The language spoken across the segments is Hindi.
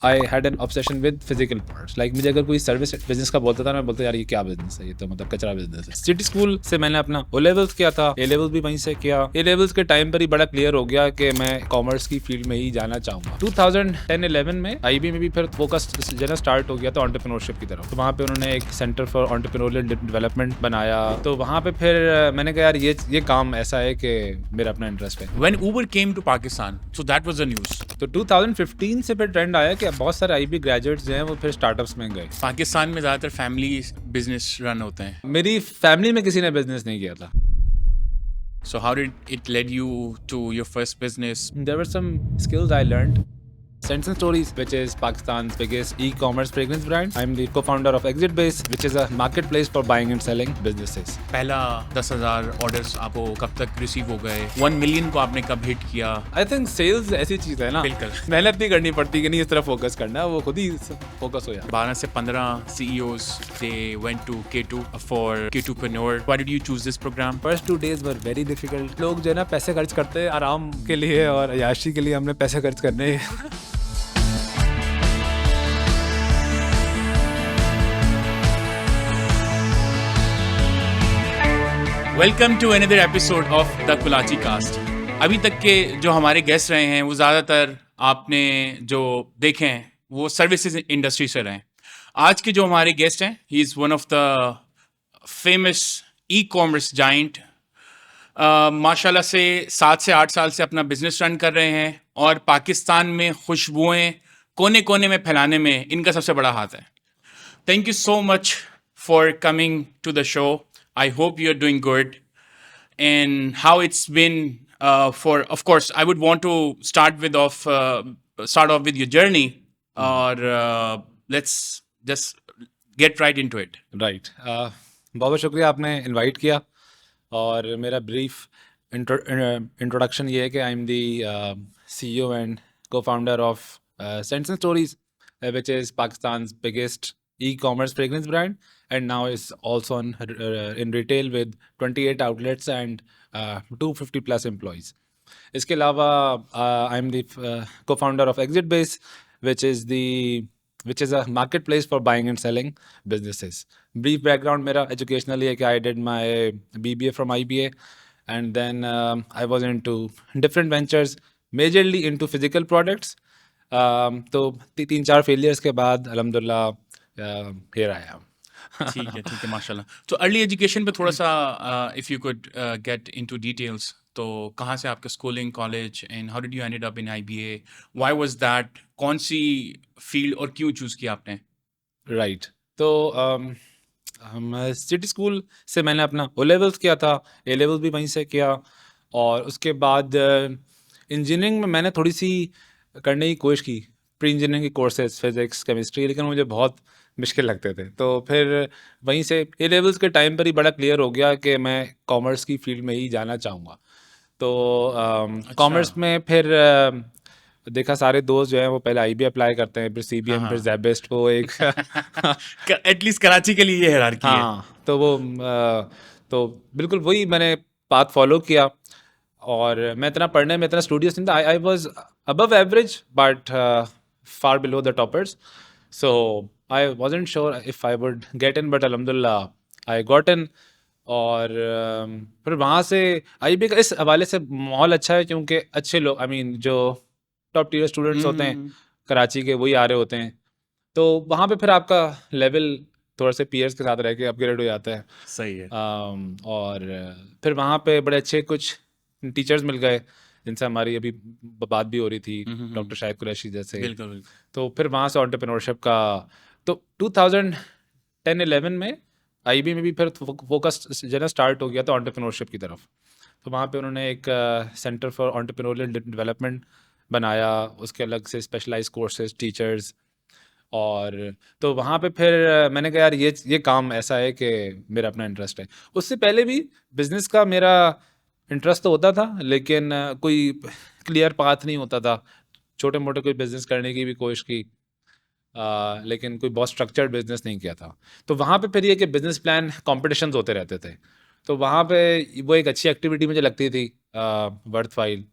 I had an obsession with physical parts. Like मुझे अगर कोई सर्विस बिजनेस का बोलता था, मैं बोलता यार ये क्या बिजनेस है, ये तो मतलब कचरा बिजनेस है। सिटी स्कूल से मैंने अपना ओ लेवल्स किया था, ए लेवल्स भी वहीं से किया। ए लेवल्स के टाइम पर ही बड़ा क्लियर हो गया कि मैं कॉमर्स की फील्ड में ही जाना चाहूंगा। 2010-11 में आईबी में भी फिर फोकस जो है स्टार्ट हो गया था एंटरप्रेन्योरशिप की तरफ। तो वहाँ पे उन्होंने एक सेंटर फॉर एंटरप्रेन्योरियल डेवलपमेंट बनाया। तो वहाँ पे फिर मैंने कहा यार ये काम ऐसा है कि मेरा अपना इंटरेस्ट है। When Uber came to Pakistan, so that was the news. तो 2015 से फिर ट्रेंड आया कि बहुत सारे आईबी ग्रेजुएट्स जो हैं वो फिर स्टार्टअप्स में गए। पाकिस्तान में ज़्यादातर फैमिली बिजनेस रन होते हैं. मेरी फैमिली में किसी ने बिजनेस नहीं किया था। So how did it led you to your first business? There were some skills I learned. Scents and Stories, which is Pakistan's biggest e-commerce fragrance brand. I'm the co-founder of ExitBase, which is a marketplace for buying and selling businesses. पहला 10,000 ऑर्डर्स आपको कब तक रिसीव हो गए? 1 मिलियन को आपने कब हिट किया? I think sales ऐसी चीज़ है ना, बिल्कुल. मेहनत नहीं करनी पड़ती कि नहीं इस तरफ फोकस करना है, वो खुद ही फोकस हो जाता 12 से 15 CEOs they went to K2 for K2preneur. Why did you choose this program? है। First 2 days were very difficult. लोग जो है ना पैसे खर्च करते हैं आराम के लिए और अय्याशी के लिए, हमने पैसे खर्च करने welcome to another episode of the Kulachi cast. अभी तक के जो हमारे गेस्ट रहे हैं वो ज़्यादातर आपने जो देखे हैं वो सर्विसेज इंडस्ट्री से रहे हैं. आज के जो हमारे गेस्ट हैं he is one of the famous e commerce giant. माशाल्लाह से 7 से 8 साल से अपना बिजनेस रन कर रहे हैं और पाकिस्तान में खुशबुएं कोने कोने में फैलाने में इनका सबसे बड़ा हाथ है. Thank you so much for coming to the show. I hope you're doing good. And how it's been of course, I would want to start off with your journey. Or let's just get right into it. Right. बहुत बहुत शुक्रिया आपने इनवाइट किया. और मेरा ब्रीफ इंट्रोडक्शन ये है कि I am the CEO and co founder of Scents and Stories, which is पाकिस्तान's biggest e-commerce fragrance brand, and now is also in retail with 28 outlets and 250 plus employees. इसके अलावा I am the co-founder of ExitBase, which is a marketplace for buying and selling businesses. Brief background मेरा educationally है कि I did my BBA from IBA, and then I was into different ventures, majorly into physical products. तो 3-4 failures के बाद अल्हम्दुलिल्लाह here I am. ठीक है माशाल्लाह. तो अर्ली एजुकेशन पे थोड़ा सा if you could get into details. तो कहाँ से आपका schooling, college, and how did you ended up in IBA? Why was that? कौन सी फील्ड और क्यों चूज़ किया आपने? राइट. तो हम सिटी स्कूल से मैंने अपना ओ लेवल्स किया था, ए लेवल्स भी वहीं से किया. और उसके बाद इंजीनियरिंग में मैंने थोड़ी सी करने की कोशिश की, प्री इंजीनियरिंग के कोर्सेज, फिजिक्स, केमिस्ट्री, लेकिन मुझे बहुत मुश्किल लगते थे. तो फिर वहीं से ए लेवल्स के टाइम पर ही बड़ा क्लियर हो गया कि मैं कॉमर्स की फील्ड में ही जाना चाहूँगा. तो कॉमर्स में फिर देखा सारे दोस्त जो हैं वो पहले IB अप्लाई करते हैं, फिर CBM, फिर ज़ेबेस्ट, वो एक एटलीस्ट कराची के लिए ये हायरार्की है. हाँ, तो वो तो बिल्कुल वही मैंने पाथ फॉलो किया. और मैं इतना पढ़ने में इतना स्टूडियस नहीं था. I was above average but far below the toppers. So I wasn't sure if I would get in, but अल्हम्दुलिल्लाह आई गॉट इन. और फिर वहाँ से IB का इस हवाले से माहौल अच्छा है क्योंकि अच्छे लोग, आई मीन जो टॉप टीयर स्टूडेंट्स होते हैं कराची के, वही आ रहे होते हैं. तो वहाँ पे फिर आपका लेवल थोड़ा से पीयर्स के साथ रह के अपग्रेड हो जाता है. सही है. और फिर वहाँ पे बड़े अच्छे कुछ टीचर्स मिल गए जिनसे हमारी अभी बात भी हो रही थी, डॉक्टर शाहिद कुरैशी जैसे. बिल्कुल. तो फिर वहाँ से एंटरप्रेन्योरशिप का तो 2010-11 में IB में भी फिर फोकस जो है ना स्टार्ट हो गया था एंटरप्रेन्योरशिप की तरफ. तो वहाँ पे उन्होंने एक सेंटर फॉर एंटरप्रेन्योरियल डेवलपमेंट बनाया, उसके अलग से स्पेशलाइज कोर्सेज, टीचर्स. और तो वहाँ पे फिर मैंने कहा यार ये काम ऐसा है कि मेरा अपना इंटरेस्ट है. उससे पहले भी बिज़नेस का मेरा इंटरेस्ट तो होता था, लेकिन कोई क्लियर पाथ नहीं होता था. छोटे मोटे कोई बिज़नेस करने की भी कोशिश की, लेकिन कोई बहुत स्ट्रक्चर्ड बिजनेस नहीं किया था. तो वहाँ पे फिर ये कि बिजनेस प्लान कॉम्पिटिशन्स होते रहते थे. तो वहाँ पे वो एक अच्छी एक्टिविटी मुझे लगती थी, वर्थ वाइल.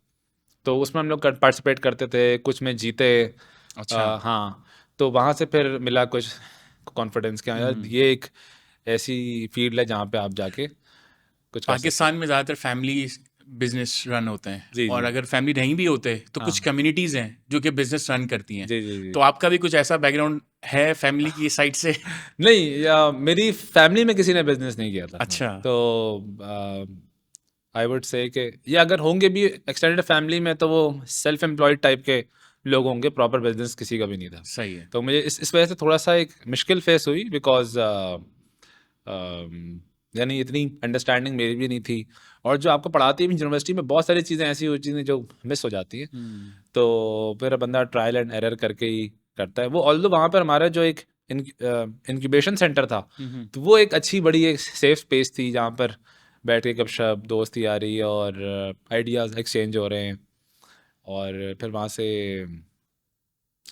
तो उसमें हम लोग पार्टिसिपेट करते थे, कुछ में जीते अच्छा हाँ, तो वहाँ से फिर मिला कुछ कॉन्फिडेंस कि हाँ यार ये एक ऐसी फील्ड है जहाँ पे आप जाके कुछ कर सकते पाकिस्तान में ज़्यादातर फैमिली बिजनेस रन होते हैं, जी, और जी। अगर फैमिली नहीं भी होते तो कुछ हाँ। कम्युनिटीज़ हैं जो कि बिजनेस रन करती हैं। जी, जी, जी। तो आपका भी कुछ ऐसा बैकग्राउंड है फैमिली की साइड से? नहीं मेरी फैमिली में किसी ने बिजनेस नहीं किया था। अच्छा। तो आई वुड से कि या अगर होंगे भी एक्सटेंडेड फैमिली में तो वो सेल्फ एम्प्लॉयड टाइप के लोग होंगे, प्रॉपर बिजनेस किसी का भी नहीं था। सही है। तो मुझे इस वजह से थोड़ा सा एक मुश्किल फेस हुई बिकॉज यानी इतनी अंडरस्टैंडिंग मेरी भी नहीं थी, और जो आपको पढ़ाती है यूनिवर्सिटी में बहुत सारी चीज़ें ऐसी होती हैं जो मिस हो जाती हैं। तो फिर बंदा ट्रायल एंड एरर करके ही करता है वो। ऑल्दो वहाँ पर हमारा जो एक इंक्यूबेशन सेंटर था, तो वो एक अच्छी बड़ी एक सेफ स्पेस थी जहाँ पर बैठ के गपशप दोस्ती आ रही है और आइडियाज़ एक्सचेंज हो रहे हैं। और फिर वहाँ से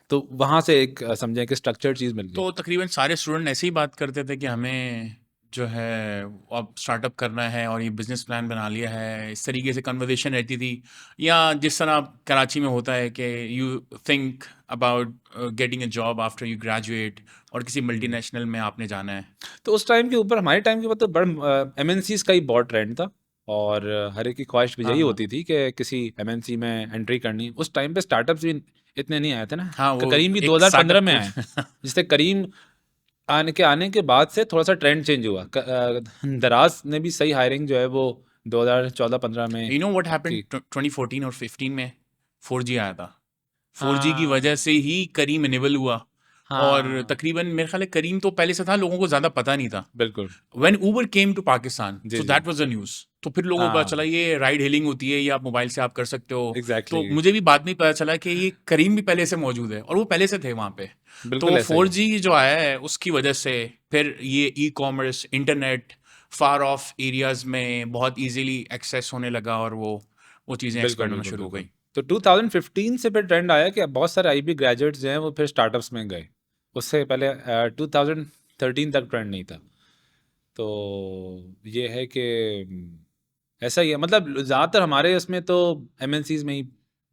तो वहाँ से एक समझें कि स्ट्रक्चर्ड चीज़ मिल गई। तो तकरीबन सारे स्टूडेंट ऐसे ही बात करते थे कि हमें जो है अब स्टार्टअप करना है और ये बिजनेस प्लान बना लिया है, इस तरीके से कन्वर्सेशन रहती थी? या जिस तरह कराची में होता है कि you think about getting a job after you graduate और किसी मल्टीनेशनल में आपने जाना है? तो उस टाइम के ऊपर हमारे टाइम के बाद तो बड़ा एमएनसीज का ही बहुत ट्रेंड था, और हर एक की ख्वाहिश भी हाँ यही हाँ होती थी कि किसी एमएनसी में एंट्री करनी। उस टाइम पे स्टार्टअप्स भी इतने नहीं आए थे ना। हाँ, वो करीम भी एक 2015 स्टार्टअप में आए, के जिससे करीम आने के बाद से थोड़ा सा ट्रेंड चेंज हुआ। दराज ने भी सही हायरिंग जो है वो 2014-15 में यू नो व्हाट हैपेंड की। 2014 और 15 में 4G आया था। 4G की वजह हाँ, से ही करीम इनेबल हुआ। और हाँ, तकरीबन मेरे ख्याल है करीम तो पहले से था, लोगों को ज़्यादा पता नहीं था। बिल्कुल। When Uber came to Pakistan जी, सो जी। That was the news. तो फिर लोगों को पता चला हाँ, ये राइड हेलिंग होती है, ये आप मोबाइल से आप कर सकते हो। तो एग्ज़ैक्टली। मुझे भी बाद में पता चला कि ये करीम भी पहले से मौजूद है और वो पहले से थे वहाँ पे। तो बिल्कुल ऐसा ही है। 4G जो आया है उसकी वजह से फिर ये e commerce, internet far of areas में बहुत इजीली एक्सेस होने लगा और वो चीज़ें बिल्कुल, एक्सपेंड होना बिल्कुल, शुरू हो बिल्कुल। गई। तो 2015 से फिर ट्रेंड आया कि अब बहुत सारे आईबी ग्रेजुएट्स जो हैं वो फिर स्टार्टअप्स में गए। उससे पहले 2013 तक ट्रेंड नहीं था। तो ये है कि ऐसा ही है, मतलब ज़्यादातर हमारे उसमें तो एमएनसीज़ में ही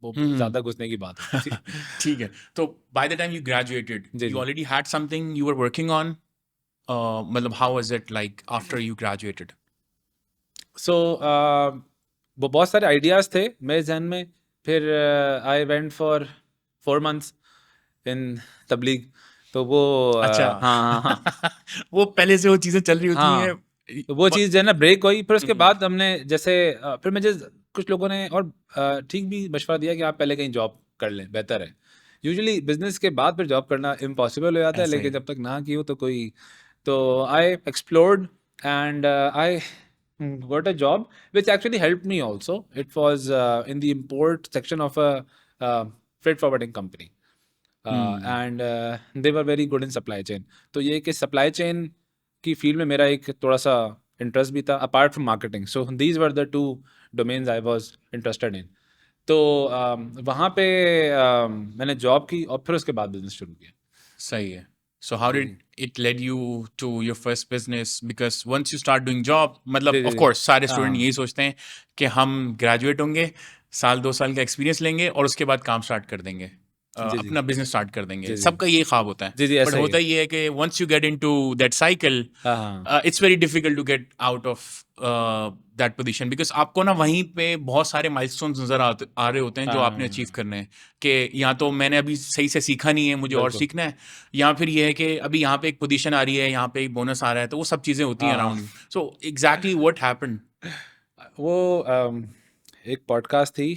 वो हम्म। ज़्यादा घुसने की बात होती थी। ठीक है। तो by the time you graduated जी, यू जी। Already had something you were working on? मतलब how was it like after you graduated? So वो बहुत सारे आइडियाज़ थे मेरे ज़हन में। फिर I went for 4 months in तबलीग। तो वो अच्छा। हाँ, हाँ, हाँ। वो पहले से वो चीज़ें चल रही होती हैं। हाँ, तो वो चीज़ जो है ना ब्रेक हुई। फिर उसके हम्म, बाद हमने जैसे फिर मुझे कुछ लोगों ने और ठीक भी मशवरा दिया कि आप पहले कहीं जॉब कर लें, बेहतर है। यूजुअली बिज़नेस के बाद फिर जॉब करना इम्पॉसिबल हो जाता है, ऐसा ही लेकिन है। जब तक ना की हो तो कोई। तो I explored and I got a job which actually helped me also. It was in the import section of a freight forwarding company. Hmm. And they were very good in supply chain. तो ये कि सप्लाई चेन की फील्ड में मेरा एक थोड़ा सा इंटरेस्ट भी था apart from marketing. So these were the two domains I was interested in. तो वहाँ पे मैंने जॉब की और फिर उसके बाद बिजनेस शुरू किया। सही है। So how ji, did it led you to your first business? Because once you start doing job, मतलब जी, जी, of जी। course सारे स्टूडेंट हाँ, यही सोचते हैं कि हम ग्रेजुएट होंगे, साल 2 साल का एक्सपीरियंस लेंगे और उसके बाद काम स्टार्ट कर देंगे, जी, जी, अपना बिजनेस स्टार्ट कर देंगे। जी, जी, सबका ये ख्वाब होता है। जी, जी, बट ऐसा ही होता है। ये है कि once you get into that cycle, हाँ, हाँ, it's very difficult to get out of that position, because आपको ना वहीं पे बहुत सारे माइलस्टोन्स नजर आ रहे होते हैं जो आपने अचीव हाँ, करने हैं। कि या तो मैंने अभी सही से सीखा नहीं है, मुझे और बिल्कुल। सीखना है, या फिर ये है कि अभी यहाँ पे एक पोजीशन आ रही है, यहाँ पे एक बोनस आ रहा है, तो वो सब चीज़ें होती हैं हाँ, हाँ। Around you. So exactly what happened? वो एक पॉडकास्ट थी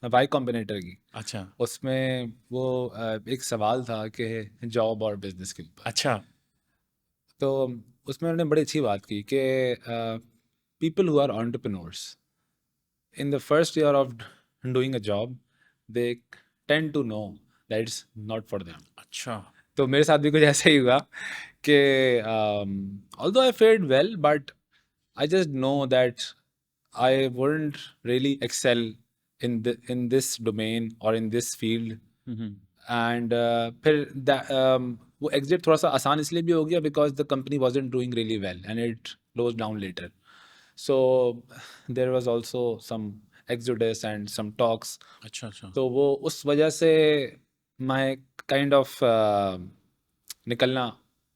वाई कॉम्बिनेटर की। अच्छा। उसमें वो एक सवाल था कि जॉब और बिजनेस के ऊपर। अच्छा। तो उसमें उन्होंने बड़ी अच्छी बात की कि people who are entrepreneurs in the first year of doing a job they tend to know that it's not for them. अच्छा। तो मेरे साथ भी कुछ ऐसा ही हुआ कि although I fared well but I just know that I wouldn't really excel in this domain or in this field. Hmm. And फिर वो एग्जिट थोड़ा सा आसान इसलिए भी हो गया because the company wasn't doing really well and it closed down later. So there was also some exodus and some talks. अच्छा। अच्छा। तो वो उस वजह से माई काइंड ऑफ निकलना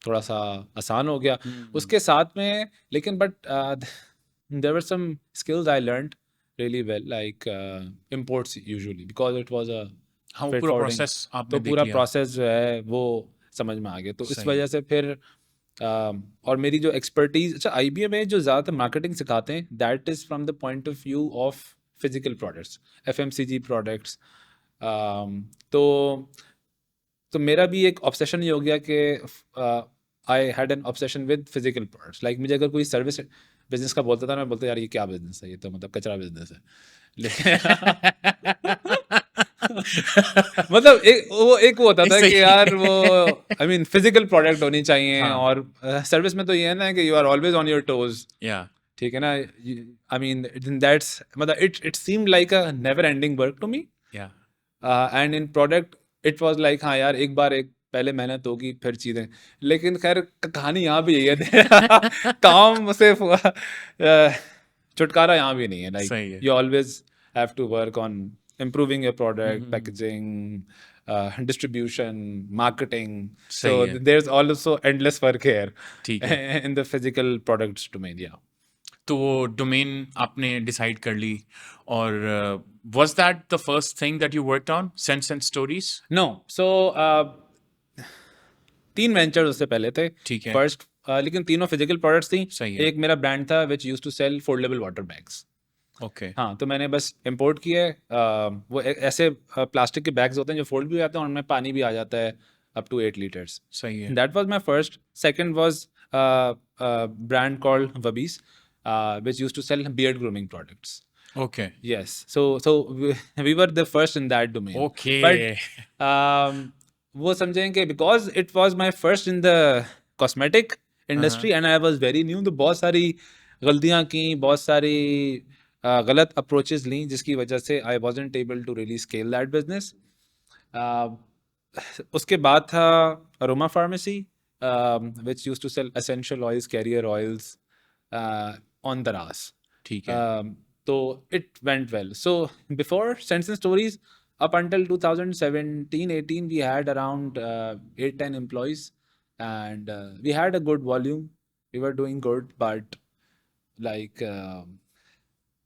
थोड़ा सा आसान हो गया उसके साथ में, लेकिन but there were some skills I learned really well, like imports usually because it was a हाँ, वो freight पूरा forwarding. प्रोसेस आपने तो देख पूरा लिया। प्रोसेस जो है वो समझ में आ गया, तो इस सही वजह से फिर और मेरी जो एक्सपर्टीज, अच्छा IBM में जो ज़्यादातर मार्केटिंग सिखाते हैं that is from the point of view of physical products, FMCG products. तो मेरा भी एक ऑब्सेशन ही हो गया कि I had an obsession with physical products, like मुझे अगर कोई सर्विस बिजनेस का बोलता था, मैं बोलता यार ये क्या बिजनेस है, ये तो मतलब कचरा बिजनेस है। लेकिन मतलब एक वो होता था सही कि यार वो आई मीन फिजिकल प्रोडक्ट होनी चाहिए, हाँ। और सर्विस में तो ये है ना कि you are always on your toes, या ठीक है ना। आई मीन दैट्स मतलब it seemed like a never ending work to me, या and in product it was like हाँ यार एक बार एक पहले मेहनत होगी फिर चीज़ें। लेकिन खैर कहानी यहाँ भी यही है काम से छुटकारा यहाँ भी नहीं है, लाइक सही है। You always have to work on improving your product, hmm, packaging, distribution, marketing. So सही है। there's also endless work here ठीक है। in the physical products domain. Yeah. तो वो डोमेन आपने डिसाइड कर ली, और was that the first thing that you worked on, sense and stories? No. So 3 ventures उससे पहले थे। ठीक है। फर्स्ट लेकिन तीनों फिजिकल प्रोडक्ट्स थी। सही है। एक मेरा ब्रांड था which use to sell foldable water bags. Okay. हाँ, तो मैंने बस इम्पोर्ट किए वो ऐसे प्लास्टिक के बैग्स होते हैं जो फोल्ड भी हो जाते हैं और उनमें पानी भी आ जाता है अप टू 8 लीटर्स। सही है। That was my first. Second was brand called वबीज which use to sell beard grooming products. Okay. Yes. So we were the first in that domain. Okay. But वो समझें कि because it was my first in the cosmetic industry and I was very new, तो बहुत सारी गलतियाँ की, बहुत सारी गलत approaches ली, जिसकी वजह से I wasn't able to really scale that business. उसके बाद था Aroma Pharmacy, which used to sell essential oils, carrier oils on Daraz. ठीक है। So it went well. So before Sense and Stories, up until 2017-18, we had around 8-10 employees, and we had a good volume. We were doing good, but like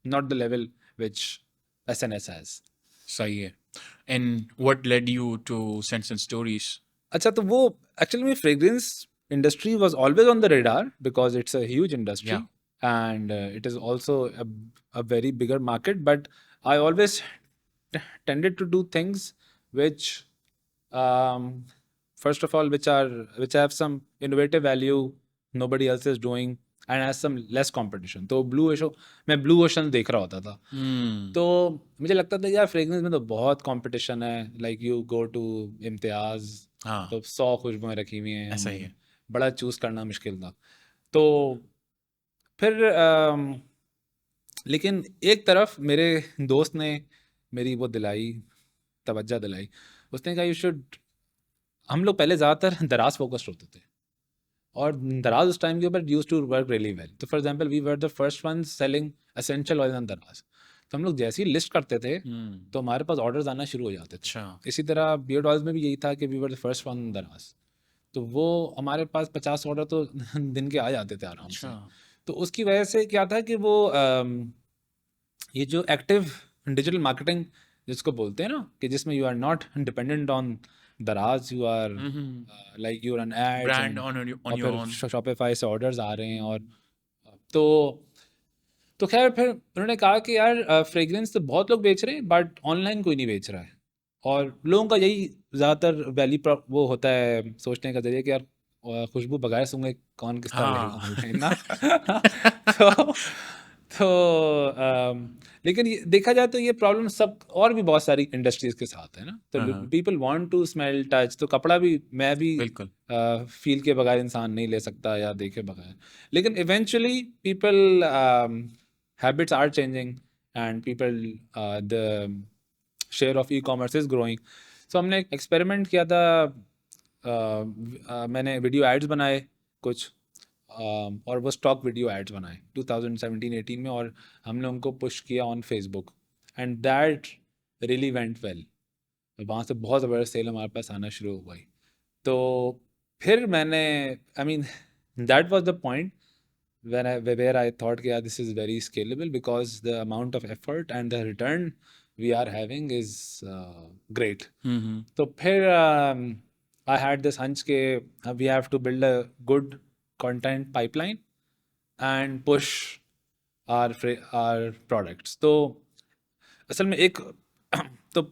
not the level which SNS has. सही है। And what led you to scents and stories? अच्छा, तो वो एक्चुअली में fragrance industry was always on the radar because it's a huge industry Yeah. and it is also a very bigger market, but I always tended to do things which um, first of all which have some innovative value nobody else is doing and has some less competition. तो मैं ब्लू ओशन देख रहा होता था, तो मुझे लगता था यार फ्रेग्रेंस में तो बहुत कंपटीशन है, like you go to Imtiaz हाँ, तो 100 खुशबुएं रखी हुई हैं, ऐसा ही है। बड़ा चूज करना मुश्किल था। तो फिर लेकिन एक तरफ मेरे दोस्त ने मेरी वो दिलाई, तवज्जो दिलाई। उसने कहा यू शुड, हम लोग पहले ज़्यादातर दराज फोकस्ड होते थे और दराज उस टाइम के ऊपर use to work really well. तो for example we were the first one selling essential oil on Daraz. तो हम लोग जैसे ही लिस्ट करते थे तो हमारे पास ऑर्डर्स आना शुरू हो जाते थे। अच्छा। इसी तरह बियर्ड ऑयल्स में भी यही था कि we were the first one Daraz, तो वो हमारे पास 50 ऑर्डर तो दिन के आ जाते थे आराम से। अच्छा। तो उसकी वजह से क्या था कि वो ये जो एक्टिव डिजिटल मार्केटिंग जिसको बोलते हैं ना, कि जिसमें you are not dependent on Daraz, you are like you run ads brand on your और ओन। फिर शॉपिफाई से ऑर्डर्स आ रहे हैं। और तो खैर फिर उन्होंने कहा कि यार फ्रेग्रेंस तो बहुत लोग बेच रहे हैं बट ऑनलाइन कोई नहीं बेच रहा है, और लोगों का यही ज़्यादातर वैल्यू वो होता है सोचने का जरिए कि यार खुशबू बगैर सूंघे कौन किस तरह लेगा हाँ। ऑनलाइन ना। तो लेकिन ये देखा जाए तो ये प्रॉब्लम सब और भी बहुत सारी इंडस्ट्रीज के साथ है ना। तो हाँ। People want to smell touch, तो कपड़ा भी मैं भी बिल्कुल। फील के बगैर इंसान नहीं ले सकता या देखे बगैर। लेकिन eventually people habits are changing and people the share of e commerce is growing. So हमने एक एक्सपेरिमेंट किया था, मैंने वीडियो एड्स बनाए कुछ, और वो स्टॉक वीडियो एड्स बनाए 2017-18 में, और हमने उनको पुश किया on Facebook and that really went well. वहाँ से बहुत ज़बरदस्त सेल हमारे पास आना शुरू हो गई। तो फिर मैंने I mean that was the point where I thought कि यार this is very scalable because the amount of effort and the return we are having is great. तो फिर I had this hunch के we have to build a good content pipeline and push our products. तो असल में एक तो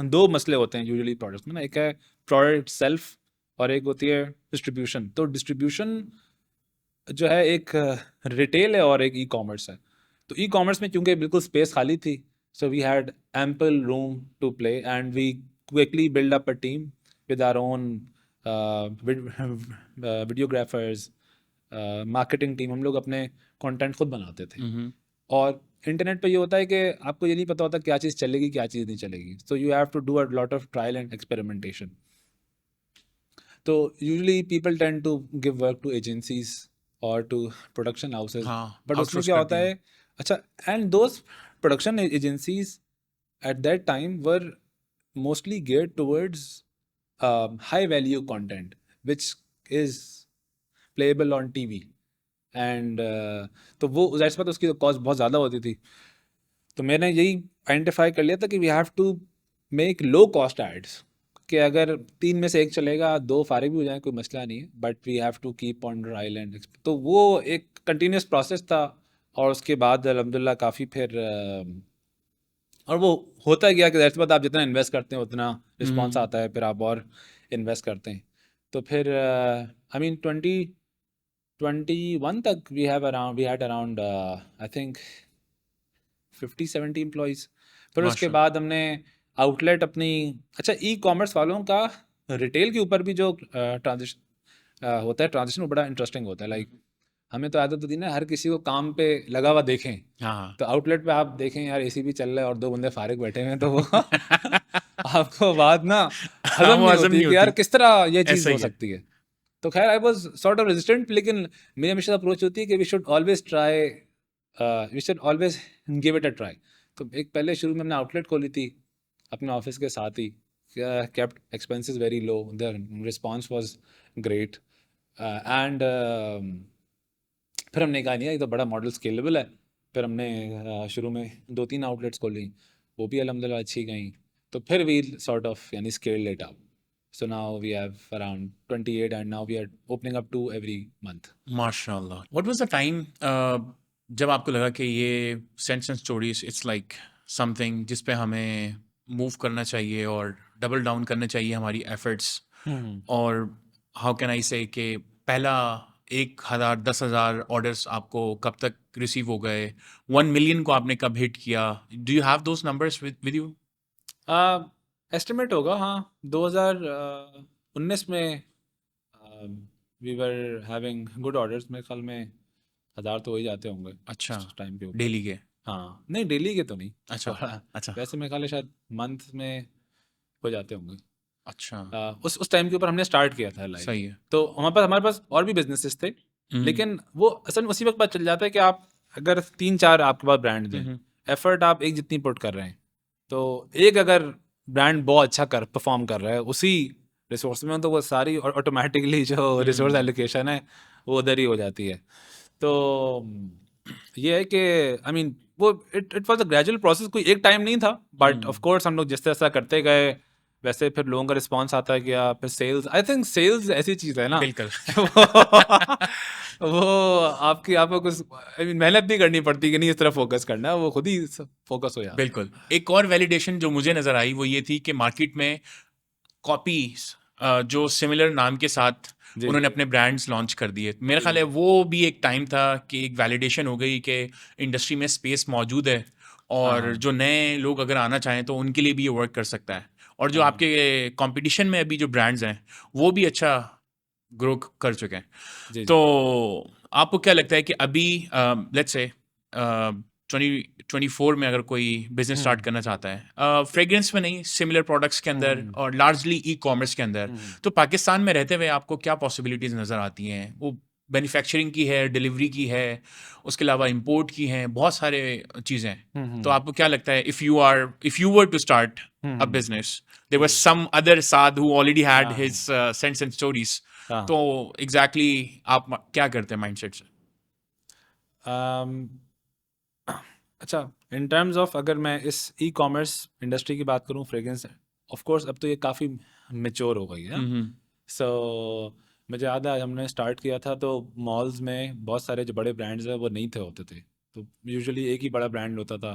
दो मसले होते हैं यूजुअली प्रोडक्ट्स में ना, एक है प्रोडक्ट इटसेल्फ और एक होती है डिस्ट्रीब्यूशन। तो डिस्ट्रीब्यूशन जो है एक रिटेल है और एक ई कॉमर्स है। तो ई कॉमर्स में क्योंकि बिल्कुल स्पेस खाली थी, so we had ample room to play and we quickly build up a team with our own videographers, marketing team. हम लोग अपने कंटेंट खुद बनाते थे। और इंटरनेट पे ये होता है कि आपको ये नहीं पता होता क्या चीज़ चलेगी क्या चीज़ नहीं चलेगी। So you have to do a lot of trial and experimentation. तो usually people tend to give work to agencies और टू प्रोडक्शन हाउसेज, हाँ, बट उसमें outsource क्या कर होता दिया। है, अच्छा, and those production agencies at that time were mostly geared towards high value content which is playable on TV and तो वो जाहिर सी बात है उसकी कॉस्ट बहुत ज़्यादा होती थी। तो मैंने यही आइडेंटिफाई कर लिया था कि we have to make low cost ads, कि अगर 3 में से 1 चलेगा 2 फारिग भी हो जाए कोई मसला नहीं है, but we have to keep on trial and. तो वो एक कंटिन्यूस प्रोसेस था और उसके बाद अल्हम्दुलिल्लाह काफ़ी फिर और वो होता गया कि ज़ाहिर सी बात है आप जितना इन्वेस्ट करते हैं उतना रिस्पॉन्स आता है, फिर आप और इन्वेस्ट करते हैं। तो फिर आई मीन 2021 तक we had around I think 50-70 employees. फिर उसके माशा बाद हमने आउटलेट अपनी, अच्छा, ई कॉमर्स वालों का रिटेल के ऊपर भी जो ट्रांजिशन होता है, ट्रांजिशन वो बड़ा इंटरेस्टिंग होता है। लाइक हमें तो आदत होती है ना हर किसी को काम पे लगा हुआ देखें। हाँ। तो आउटलेट पे आप देखें यार एसी भी चल रहा है और 2 बंदे फारिग बैठे हुए हैं, तो वो आपको बात ना हाँ, हजम वो नहीं हज़म होती नहीं कि यार होती। किस तरह ये चीज़ ऐसा हो ही है। सकती है। तो खैर I was sort of resistant, लेकिन मेरी हमेशा अप्रोच होती है कि we should always try, we should always give it a try. तो एक पहले शुरू में हमने आउटलेट खोली थी अपने ऑफिस के साथ ही, kept expenses very low, the response was great and फिर हमने कहा नहीं ये तो बड़ा मॉडल स्केलेबल है। फिर हमने शुरू में 2-3 आउटलेट्स खोली, वो भी अल्हम्दुलिल्लाह अच्छी गई। तो फिर वी सॉर्ट ऑफ यानी scaled it up. So now we have around 28 and now we are opening up 2 every month. माशाल्लाह। व्हाट वाज द टाइम जब आपको लगा कि ये scents and stories it's like something जिस पे हमें मूव करना चाहिए और डबल डाउन करना चाहिए हमारी एफर्ट्स? और हाउ कैन आई से कि पहला 1,000 10,000 ऑर्डर्स आपको कब तक रिसीव हो गए? 1 मिलियन को आपने कब हिट किया? Do you have those numbers with you? Estimate होगा, हाँ, 2019 में we were having good orders. मेरे ख्याल में 1000 तो हो ही जाते होंगे अच्छा, उस टाइम के ऊपर। डेली के? हाँ, नहीं डेली के तो नहीं, अच्छा, थोड़ा अच्छा, वैसे मेरे ख्याल है शायद मंथ में हो जाते होंगे। अच्छा, उस टाइम के ऊपर हमने स्टार्ट किया था लाइक। सही है। तो हमारे पास और भी बिजनेसेस थे, लेकिन वो असल में उसी वक्त पता चल जाता है कि आप अगर 3-4 आपके पास ब्रांड हैं, एफर्ट आप एक जितनी पुट कर रहे हैं, तो एक अगर ब्रांड बहुत अच्छा परफॉर्म कर रहा है उसी रिसोर्स में, तो वो सारी ऑटोमेटिकली जो रिसोर्स एलोकेशन है वो उधर ही हो जाती है। तो ये है कि आई मीन वो it was a gradual process, कोई एक टाइम नहीं था, बट ऑफ कोर्स हम लोग जिस तरह करते गए वैसे फिर लोगों का रिस्पांस आता है कि फिर सेल्स, आई थिंक सेल्स ऐसी चीज़ है ना बिल्कुल। वो आपको कुछ आई मीन मेहनत नहीं करनी पड़ती कि नहीं इस तरह फोकस करना है, वो खुद ही फोकस हो जाता है। बिल्कुल। एक और वैलिडेशन जो मुझे नज़र आई वो ये थी कि मार्केट में कॉपीज़ जो सिमिलर नाम के साथ जी। उन्होंने अपने ब्रांड्स लॉन्च कर दिए। मेरा ख़्याल है वो भी एक टाइम था कि एक वैलिडेशन हो गई कि इंडस्ट्री में स्पेस मौजूद है और हाँ, जो नए लोग अगर आना चाहें तो उनके लिए भी ये वर्क कर सकता है। और जो आपके कंपटीशन में अभी जो ब्रांड्स हैं वो भी अच्छा ग्रो कर चुके हैं। जी तो जी। आपको क्या लगता है कि अभी लेट्स से 2024 में अगर कोई बिजनेस स्टार्ट करना चाहता है फ्रेग्रेंस में नहीं सिमिलर प्रोडक्ट्स के अंदर और लार्जली ई कॉमर्स के अंदर, तो पाकिस्तान में रहते हुए आपको क्या पॉसिबिलिटीज़ नज़र आती हैं? वो मैन्युफैक्चरिंग की है, डिलीवरी की है, उसके अलावा इंपोर्ट की हैं, बहुत सारे चीज़ें हैं। तो आपको क्या लगता है, if you were to start a business, there was some other साध who already had his Scents and Stories, हाँ तो एग्जैक्टली आप क्या करते हैं माइंडसेट से? अच्छा, इन टर्म्स ऑफ अगर मैं इस ई कॉमर्स इंडस्ट्री की बात करूँ, फ्रेग्रेंस, ऑफ कोर्स अब तो ये काफ़ी मेच्योर हो गई है। सो मुझे याद है हमने स्टार्ट किया था तो मॉल्स में बहुत सारे जो बड़े ब्रांड्स हैं वो नहीं थे होते थे, तो यूजुअली एक ही बड़ा ब्रांड होता था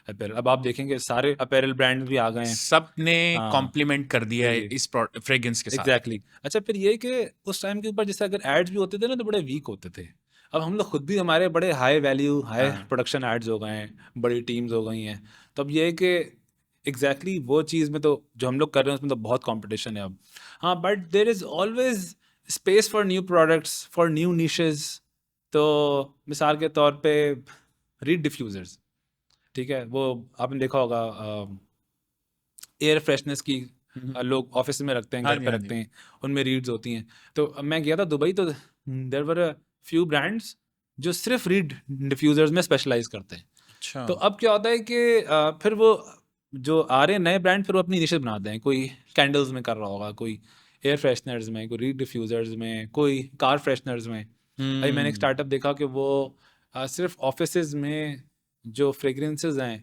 अपैरल। अब आप देखेंगे सारे अपैरल ब्रांड भी आ गए हैं। सबने हाँ, कॉम्प्लीमेंट कर दिया है जी, इस फ्रेग्रेंस के साथ। एग्जैक्टली अच्छा, फिर ये कि उस टाइम के ऊपर जैसे अगर एड्स भी होते थे ना तो बड़े वीक होते थे। अब हम लोग खुद भी हमारे बड़े हाई वैल्यू हाई हाँ। प्रोडक्शन एड्स हो गए हैं, बड़ी टीम्स हो गई हैं। तो अब ये है कि एग्जैक्टली वो चीज़ में तो जो हम लोग कर रहे हैं उसमें तो बहुत कंपटीशन है अब। हाँ, but there is always space for new products, for new niches. तो मिसाल के तौर पे रीड डिफ्यूज़र्स, ठीक है, वो आपने देखा होगा, एयर फ्रेशनेस की लोग ऑफिस में रखते हैं, हाँ घर जी, पे हाँ जी। रखते हैं, उनमें रीड्स होती हैं। तो अब मैं गया था दुबई, तो there were a few brands जो सिर्फ रीड डिफ्यूज़र्स में स्पेशलाइज करते हैं। अच्छा। तो अब क्या होता है कि फिर वो जो आ रहे हैं नए ब्रांड, फिर वो अपनी निशेस बनाते हैं। कोई कैंडल्स में कर रहा होगा, कोई एयर फ्रेशनर्स में, कोई रीड डिफ्यूज़र्स में, कोई कार फ्रेशनर्स में। अभी मैंने एक स्टार्टअप देखा कि वो सिर्फ ऑफिसेज में जो फ्रेगरेंसेज हैं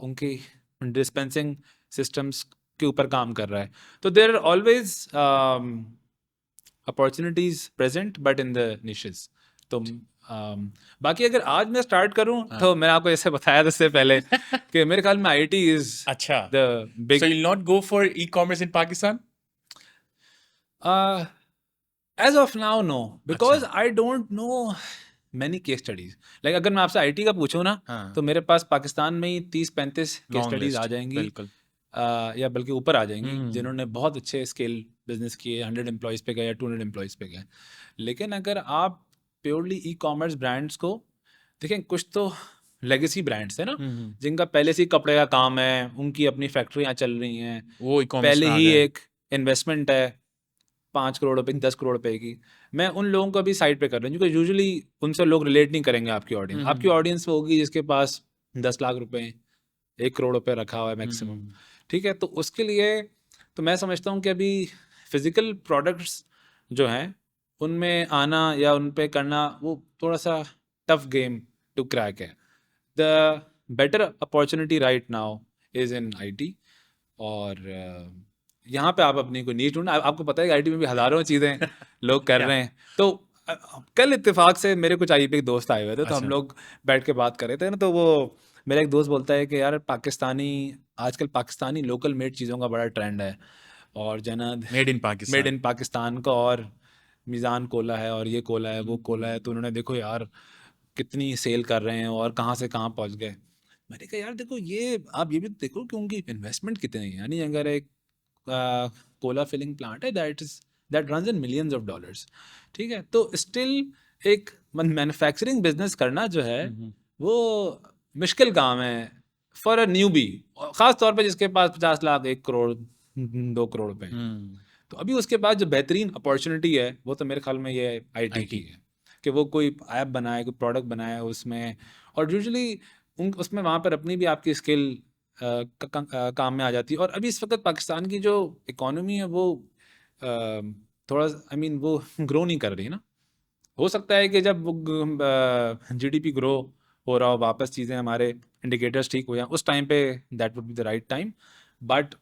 उनकी डिस्पेंसिंग सिस्टम्स के ऊपर काम कर रहा है। तो there are always opportunities present but in the niches. तो बाकी अगर आज मैं स्टार्ट करूं तो मैंने आपको जैसे बताया था इससे पहले कि मेरे ख्याल में आईटी इज अच्छा, the big, so you'll not go for e-commerce in Pakistan? As of now no, because अच्छा। I don't know many case studies. Like अगर मैं आपसे आईटी का पूछूं ना, हाँ। तो मेरे पास पाकिस्तान में ही 30-35 केस लॉन्ग स्टडीज आ लिस्ट, जाएंगी, बिल्कुल। या बल्कि ऊपर आ जाएंगी, हम्म। जिन्होंने बहुत अच्छे स्केल बिजनेस किए, 100 एम्प्लॉयज़ पे गए या 200 एम्प्लॉयज़ पे गए। लेकिन अगर आप प्योरली ई कॉमर्स ब्रांड्स को देखें, कुछ तो लेगेसी ब्रांड्स है ना, जिनका पहले से ही कपड़े का काम है, उनकी अपनी फैक्ट्रियाँ चल रही हैं, वो ई-कॉमर्स पहले में आ ही गए। एक इन्वेस्टमेंट है 5 करोड़ रुपए की, 10 करोड़ रुपए की। मैं उन लोगों को भी साइड पे कर रहा हूँ, क्योंकि यूजुअली उनसे लोग रिलेट नहीं करेंगे। आपकी ऑडियंस, आपकी ऑडियंस वो होगी जिसके पास 10 लाख रुपए, 1 करोड़ रुपए रखा हुआ है मैक्सिमम, ठीक है। तो उसके लिए तो मैं समझता हूँ कि अभी फिजिकल प्रोडक्ट्स जो हैं उनमें आना या उन पे करना वो थोड़ा सा टफ गेम टू क्रैक है। The better opportunity right now is in IT. और यहाँ पे आप अपनी कोई नीड ढूंढना। आपको पता है आईटी में भी हज़ारों चीज़ें लोग कर क्या? रहे हैं। तो कल इत्तेफाक से मेरे कुछ आईटी के दोस्त आए हुए थे, तो हम अच्छा। लोग बैठ के बात कर रहे थे ना, तो वो मेरा एक दोस्त बोलता है कि यार पाकिस्तानी, आजकल पाकिस्तानी लोकल मेड चीज़ों का बड़ा ट्रेंड है, और जनाद मेड इन मेड पाकिस्तान। इन पाकिस्तान का, और मीज़ान कोला है, और ये कोला है, वो कोला है। तो उन्होंने देखो यार कितनी सेल कर रहे हैं और कहाँ से कहाँ पहुँच गए। मैंने कहा यार देखो, ये आप ये भी तो देखो कि उनकी इन्वेस्टमेंट कितनी है। यानी अगर एक कोला फिलिंग प्लांट है that runs in millions of dollars, ठीक है, तो स्टिल एक मैन्युफैक्चरिंग बिजनेस करना जो है वो मुश्किल काम है फॉर अ न्यूबी, खास तौर पे जिसके पास 50 लाख, 1 करोड़, 2 करोड़ रुपए हैं। तो अभी उसके पास जो बेहतरीन अपॉर्चुनिटी है वो तो मेरे ख्याल में ये आईटी की है, कि वो कोई ऐप बनाए, कोई प्रोडक्ट बनाए उसमें, और यूजुअली उन उसमें वहाँ पर अपनी भी आपकी स्किल काम में आ जाती है। और अभी इस वक्त पाकिस्तान की जो इकोनॉमी है वो थोड़ा, आई मीन वो ग्रो नहीं कर रही ना। हो सकता है कि जब जीडीपी ग्रो हो रहा हो, वापस चीज़ें हमारे इंडिकेटर्स ठीक हो जाएं, उस टाइम पे that would be the right time. But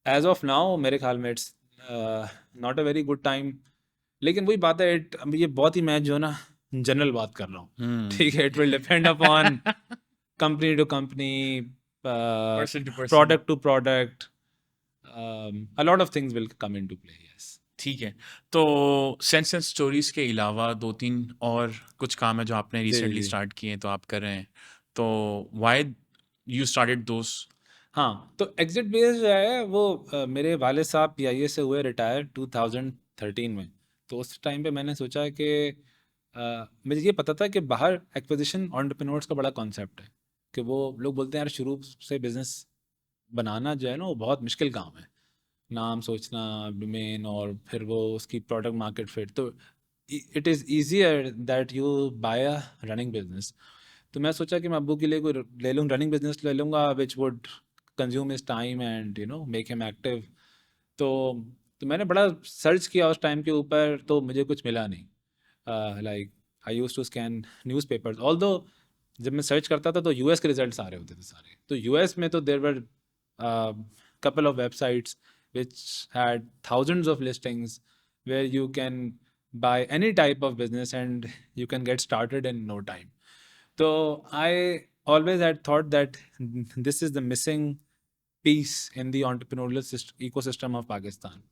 as of now मेरे ख्याल में it's not a very good time. लेकिन वही बात है, अभी ये बहुत ही मैं जो ना जनरल बात कर रहा हूँ, ठीक है। It will depend upon company to company, person to person. Product to product, a lot of things will come into play, yes। ठीक है। तो सेंस एंड स्टोरीज के अलावा 2-3 और कुछ काम है जो आपने जी रिसेंटली जी। स्टार्ट किए हैं, तो आप कर रहे हैं, तो व्हाई यू स्टार्टेड दोस? हाँ, तो एग्जिट बेस जो है वो मेरे वाले साहब पीआईए से हुए रिटायर 2013 में। तो उस टाइम पे मैंने सोचा कि मुझे ये पता था कि बाहर एक्विजिशन एंटरप्रेन्योर्स का बड़ा कॉन्सेप्ट है, कि वो लोग बोलते हैं यार शुरू से बिजनेस बनाना जो है ना वो बहुत मुश्किल काम है, नाम सोचना, डोमेन, और फिर वो उसकी प्रोडक्ट मार्केट फिट। तो it is easier that you buy a running business. तो मैं सोचा कि मैं अब्बू के लिए कोई ले लूँ, रनिंग बिजनेस ले लूँगा which would consume his time and you know make him active. तो तो मैंने बड़ा सर्च किया उस टाइम के ऊपर, तो मुझे कुछ मिला नहीं। Like I use to scan newspapers, although जब मैं सर्च करता था तो यूएस के रिजल्ट्स आ रहे होते थे सारे। तो यूएस में तो देर वर couple of websites which had thousands of listings where you can buy any type of business and you can get started in no time. So I always had thought that this is the missing piece in the entrepreneurial ecosystem of Pakistan.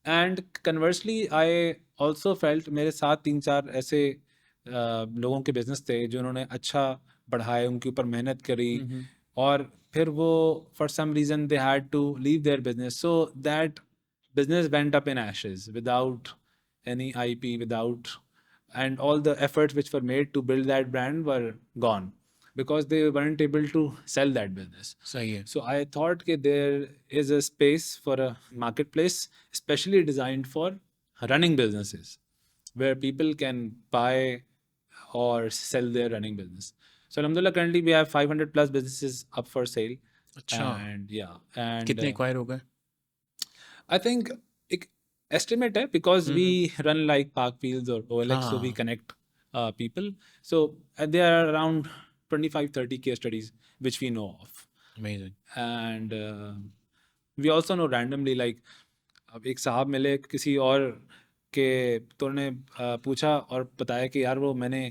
And conversely I also felt मेरे साथ 3-4 ऐसे लोगों के बिजनेस थे जो उन्होंने अच्छा बढ़ाए, उनके ऊपर मेहनत करी, और फिर वो for some reason they had to leave their business, so that business went up in ashes without any IP, without, and all the efforts which were made to build that brand were gone because they weren't able to sell that business. सही है। So I thought that there is a space for a marketplace especially designed for running businesses where people can buy or sell their running business. So Alhamdulillah, currently we have 500 plus businesses up for sale. अच्छा, And yeah, and कितने एक्वायर हो गए? I think एक estimate है because we run like Park Fields or OLX, so we हाँ। connect people. So there are around 25-30 case studies which we know of. Amazing. And we also know randomly, like अब एक साहब मिले किसी और के, तो उन्होंने पूछा और बताया कि यार वो मैंने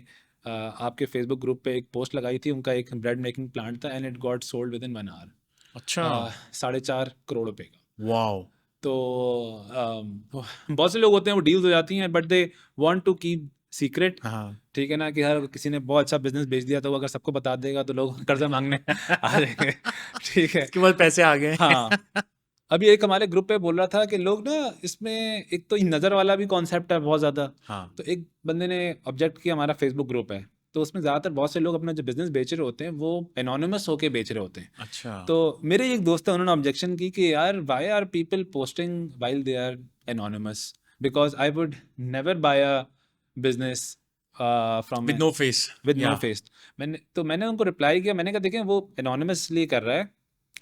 आपके फेसबुक ग्रुप पे एक पोस्ट लगाई थी, उनका एक ब्रेड मेकिंग प्लांट था and it got sold with in 1 hour, अच्छा, 4.5 करोड़ रुपए का। वाओ। तो बहुत से लोग होते हैं वो डील्स हो जाती हैं but they want to keep secret, हाँ, ठीक है ना, कि हर किसी ने बहुत अच्छा बिजनेस बेच दिया तो वो अगर सबको बता देगा तो लोग कर्जा मांगने आ जाएंगे, ठीक है। इसके बाद पैसे आ गए। हाँ, अभी एक हमारे ग्रुप पे बोल रहा था कि लोग ना इसमें एक तो नज़र वाला भी कॉन्सेप्ट है बहुत ज़्यादा। हाँ, तो एक बंदे ने ऑब्जेक्ट किया, हमारा फेसबुक ग्रुप है तो उसमें ज़्यादातर बहुत से लोग अपना जो बिजनेस बेच रहे होते हैं वो एनोनिमस होके बेच रहे होते हैं। अच्छा, तो मेरे एक दोस्त है, उन्होंने ऑब्जेक्शन की कि यार why are people posting while they are anonymous, because I would never buy a business from with no face. With no face. मैंने उनको रिप्लाई किया, मैंने कहा देखें वो एनोनिमसली कर रहा है,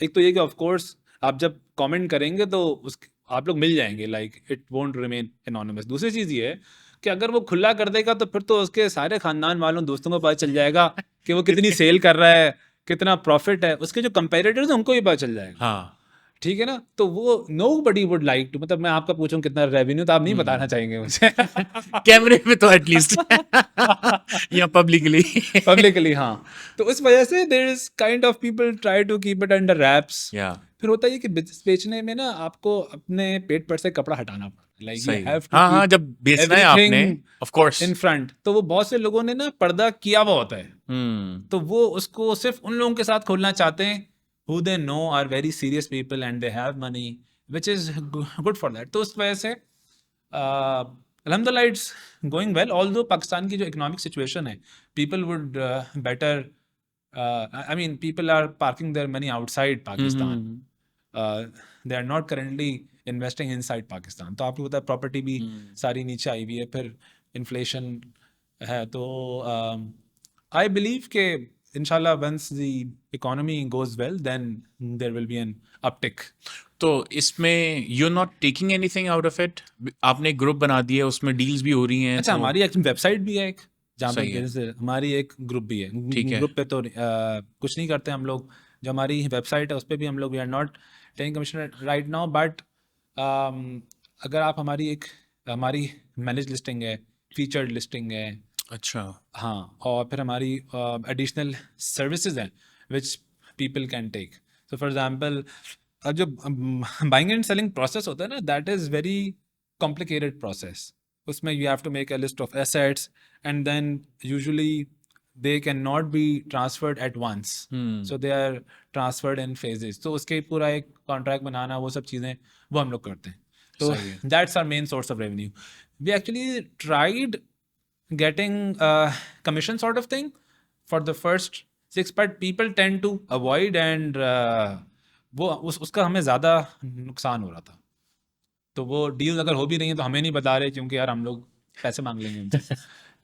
एक तो ये कि ऑफ कोर्स आप जब कमेंट करेंगे तो उस आप लोग मिल जाएंगे, like it won't remain anonymous. दूसरी चीज़ ये है कि अगर वो खुला कर देगा तो फिर तो उसके सारे खानदान वालों दोस्तों को पता चल जाएगा कि वो कितनी सेल कर रहा है, कितना प्रॉफिट है, उसके जो कंपेरेटर्स हैं उनको भी पता चल जाएगा, हाँ, ठीक है ना। तो वो nobody would like to, मतलब मैं आपका पूछूं कितना रेवेन्यू तो आप नहीं बताना चाहेंगे मुझे कैमरे पे तो एटलीस्ट या पब्लिकली। पब्लिकली, हाँ। तो उस वजह से there is kind of people try to keep it under wraps. या फिर होता है कि बिजनेस बेचने में ना आपको अपने पेट पर से कपड़ा हटाना पड़ता है, लाइक यू सही। हैव टू हाँ, हाँ, जब बेचना है आपने, ऑफ कोर्स। In front. तो वो बहुत से लोगों ने ना पर्दा किया हुआ होता है, हम्म, तो वो उसको सिर्फ उन लोगों के साथ खोलना चाहते हैं who they know are very serious people and they have money, which is good for that. तो उस वजह से alhamdulillah it's going well, although Pakistan की जो economic situation है, people would better I mean people are parking their money outside Pakistan. They are not currently investing inside Pakistan. तो आपको पता है प्रॉपर्टी भी सारी नीचे आई हुई है, फिर इन्फ्लेशन है, तो आई बिलीव के inshallah once the economy goes well then there will be an uptick. तो इसमें you are not taking anything out of it? आपने ग्रुप बना दिया, उसमें डील्स भी हो रही हैं। अच्छा, तो हमारी एक वेबसाइट भी है, एक जहाँ सही है। पर हमारी एक ग्रुप भी है। ठीक है। ग्रुप पे तो कुछ नहीं करते हम लोग, जो हमारी वेबसाइट है उस पर भी हम लोग we are not taking commission right now, but अगर आप हमारी मैनेज लिस्टिंग है, फीचर्ड लिस्टिंग है, अच्छा, हाँ, और फिर हमारी एडिशनल सर्विसेज हैं which people can take. So for example अब जो बाइंग एंड सेलिंग प्रोसेस होता है ना, that is very complicated process. उसमें you have to make a list of assets and then usually they can not be transferred at once, so they are transferred in phases. तो उसके पूरा एक कॉन्ट्रैक्ट बनाना, वो सब चीज़ें वो हम लोग करते हैं। तो that's our main source of revenue. We actually tried getting commission sort of thing for the first 6, but people tend to avoid and वो उसका हमें ज़्यादा नुकसान हो रहा था। तो वो डील अगर हो भी रही है तो हमें नहीं बता रहे, क्योंकि यार हम लोग पैसे मांग लेंगे उनसे।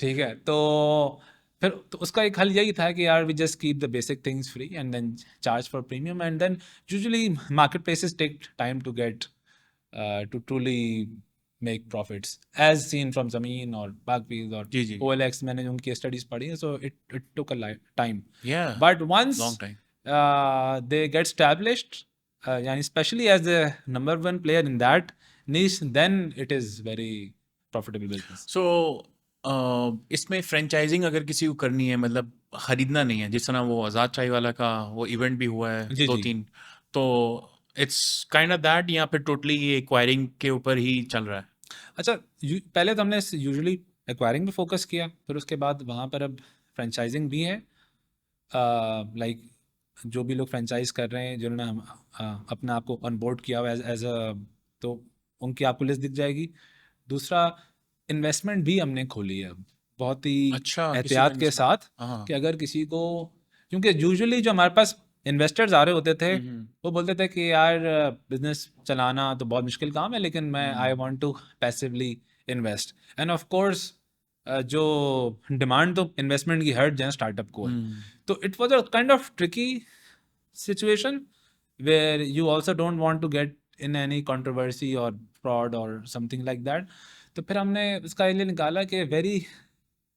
ठीक है, तो फिर तो उसका एक हल यही था कि यार we just keep the basic things free and then charge for premium, and then usually marketplaces take time to get to truly make profits, as seen from Zameen or Bagwheels or जी जी OLX. मैंने उनकी स्टडीज पढ़ी है, so it took a time. yeah But once long time they get established, yani especially as the number one player in that niche, then it is very profitable business. सो इसमें फ्रेंचाइजिंग अगर किसी को करनी है मतलब खरीदना नहीं है, जिस तरह वो आज़ाद चाय वाला का वो इवेंट भी हुआ है जी दो जी। तीन, तो इट्स काइंड ऑफ दैट या फिर टोटली ये एक्वायरिंग के ऊपर ही चल रहा है? अच्छा, पहले तो हमने यूजुअली एक्वायरिंग पे फोकस किया, फिर उसके बाद वहाँ पर अब फ्रेंचाइजिंग भी है। लाइक जो भी लोग फ्रेंचाइज कर रहे हैं, जिन्होंने अपने आप को ऑनबोर्ड किया हुआ एज अ, तो उनकी आपको लिस्ट दिख जाएगी। दूसरा, इन्वेस्टमेंट भी हमने खोली है अब, बहुत ही अच्छा, किसी को एहतियात के investment- साथ, हाँ कि अगर किसी को, क्योंकि यूजुअली जो हमारे पास इन्वेस्टर्स आ रहे होते थे हम्म, वो बोलते थे कि यार बिजनेस चलाना तो बहुत मुश्किल काम है, लेकिन मैं I want to passively invest, and of course जो डिमांड तो इन्वेस्टमेंट की हर जगह स्टार्टअप को है। तो it was a kind of tricky situation where you also don't want to get in any controversy or fraud or something like that. तो फिर हमने इसका ये निकाला कि very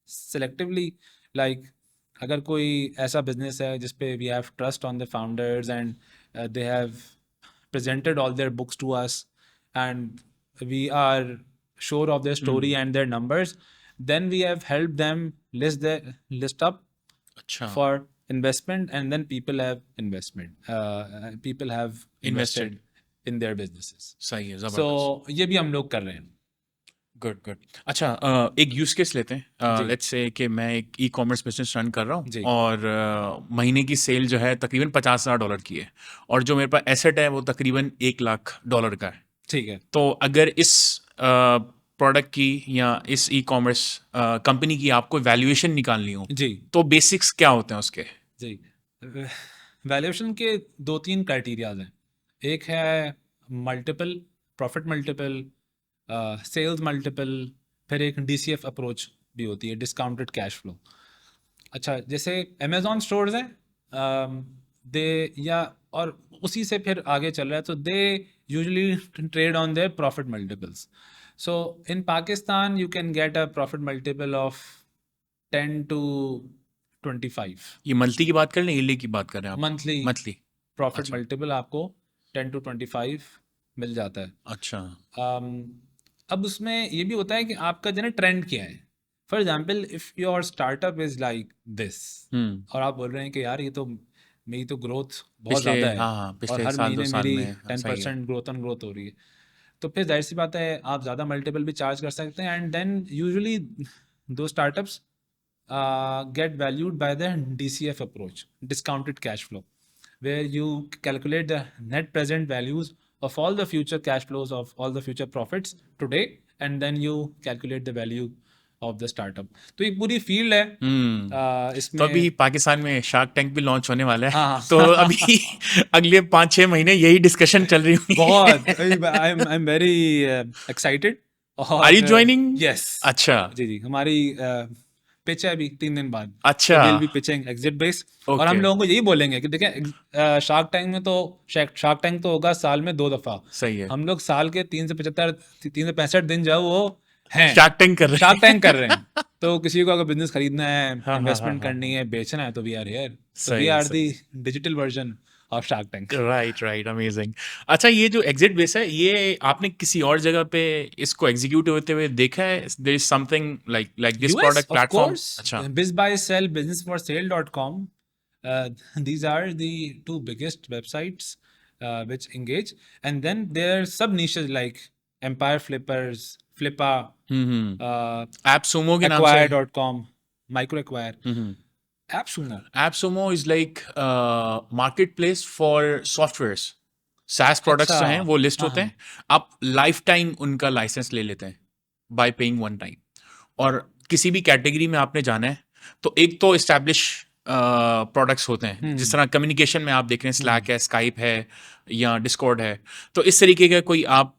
selectively, like अगर कोई ऐसा business है जिस पे we have trust on the founders and they have presented all their books to us and we are sure of their story and their numbers, then we have helped them list up अच्छा for investment, and then people have people have invested in their businesses. सही है, So जबरदस्त, ये भी हम लोग कर रहे हैं। Good good. अच्छा एक यूज केस लेते हैं, जी। लेट्स से कि मैं एक ई कॉमर्स बिजनेस रन कर रहा जी। हूँ और महीने की सेल जो है तकरीबन $50,000 की है और जो मेरे पास एसेट है वो तकरीबन $1,00,000 का है। ठीक है। तो अगर इस प्रोडक्ट की या इस ई कॉमर्स कंपनी की आपको वैल्यूएशन निकालनी हो जी तो बेसिक्स क्या होते हैं उसके? जी। वैल्यूएशन के 2-3 क्राइटेरियाज हैं। एक है multiple, profit multiple, sales multiple, फिर एक DCF अप्रोच भी होती है, डिस्काउंटेड कैश फ्लो। अच्छा, जैसे अमेजॉन स्टोर्स हैं, दे या और उसी से फिर आगे चल रहा है, तो they usually trade on their profit multiples. So in Pakistan you can get a profit multiple of 10 to 25 ये मंथली की बात कर रहे हैं, ईयरली की बात कर रहे हैं आप? Monthly monthly. प्रॉफिट अच्छा। मल्टीपल आपको 10 to 25 मिल जाता है। अच्छा अब उसमें ये भी होता है कि आपका जो है ट्रेंड क्या है। For example, if your startup is like this और आप बोल रहे हैं कि यार ये तो मेरी तो ग्रोथ बहुत पिछले ज़्यादा है हाँ और पिछले हर साल दो महीने साल मेरी में हाँ, सही है। 10% ग्रोथ ऑन ग्रोथ हो रही है, तो फिर जाहिर सी बात है आप ज़्यादा मल्टीपल भी चार्ज कर सकते हैं। एंड देन यूजुअली दो startups get valued by the DCF approach, discounted cash flow, where you calculate the net present values of all the future cash flows of all the future profits today, and then you calculate the value of the startup. तो एक पूरी फील्ड है तो इसमें। अभी पाकिस्तान में शार्क टैंक भी लॉन्च होने वाला है हाँ। तो अभी अगले 5-6 महीने यही डिस्कशन चल रही हुई बहुत I am very excited. Are you joining? Yes. अच्छा जी जी, हमारी पिच है अभी 3 दिन बाद। अच्छा will be pitching exit base और हम Okay. लोगों को यही बोलेंगे कि देखिए शार्क टैंक में तो शार्क टैंक तो होगा साल में 2 दफा, सही है, हम लोग साल के 365 दिन जो है वो हैं शार्क टैंक कर रहे शार्क टैंक कर रहे हैं। तो किसी को अगर बिजनेस खरीदना है, हाँ, इन्वेस्टमेंट हाँ, करनी है, बेचना है, तो वी आर हियर। सो सही वी है, आर सही the digital version of shark tank. Right right amazing. अच्छा ये जो एग्जिट बेस है ये आपने किसी और जगह पे इसको एग्जीक्यूट होते हुए देखा है? There is something like this US, product of platform? course. अच्छा BizBuySell, businessforsale.com. These are the 2 biggest websites which engage. And then there are sub niches like Empire Flippers, Flippa, AppSumo के नाम से Acquire.com, MicroAcquire, AppSumo. AppSumo is like marketplace for softwares. SaaS products जो हैं वो लिस्ट होते हैं, आप लाइफ टाइम उनका लाइसेंस ले लेते हैं बाय पेइंग वन टाइम। और किसी भी कैटेगरी में आपने जाना है तो एक तो एस्टैब्लिश प्रोडक्ट्स होते हैं, जिस तरह कम्युनिकेशन में आप देख रहे हैं स्लैक है, स्काइप है या डिस्कॉर्ड है, तो इस तरीके का कोई आप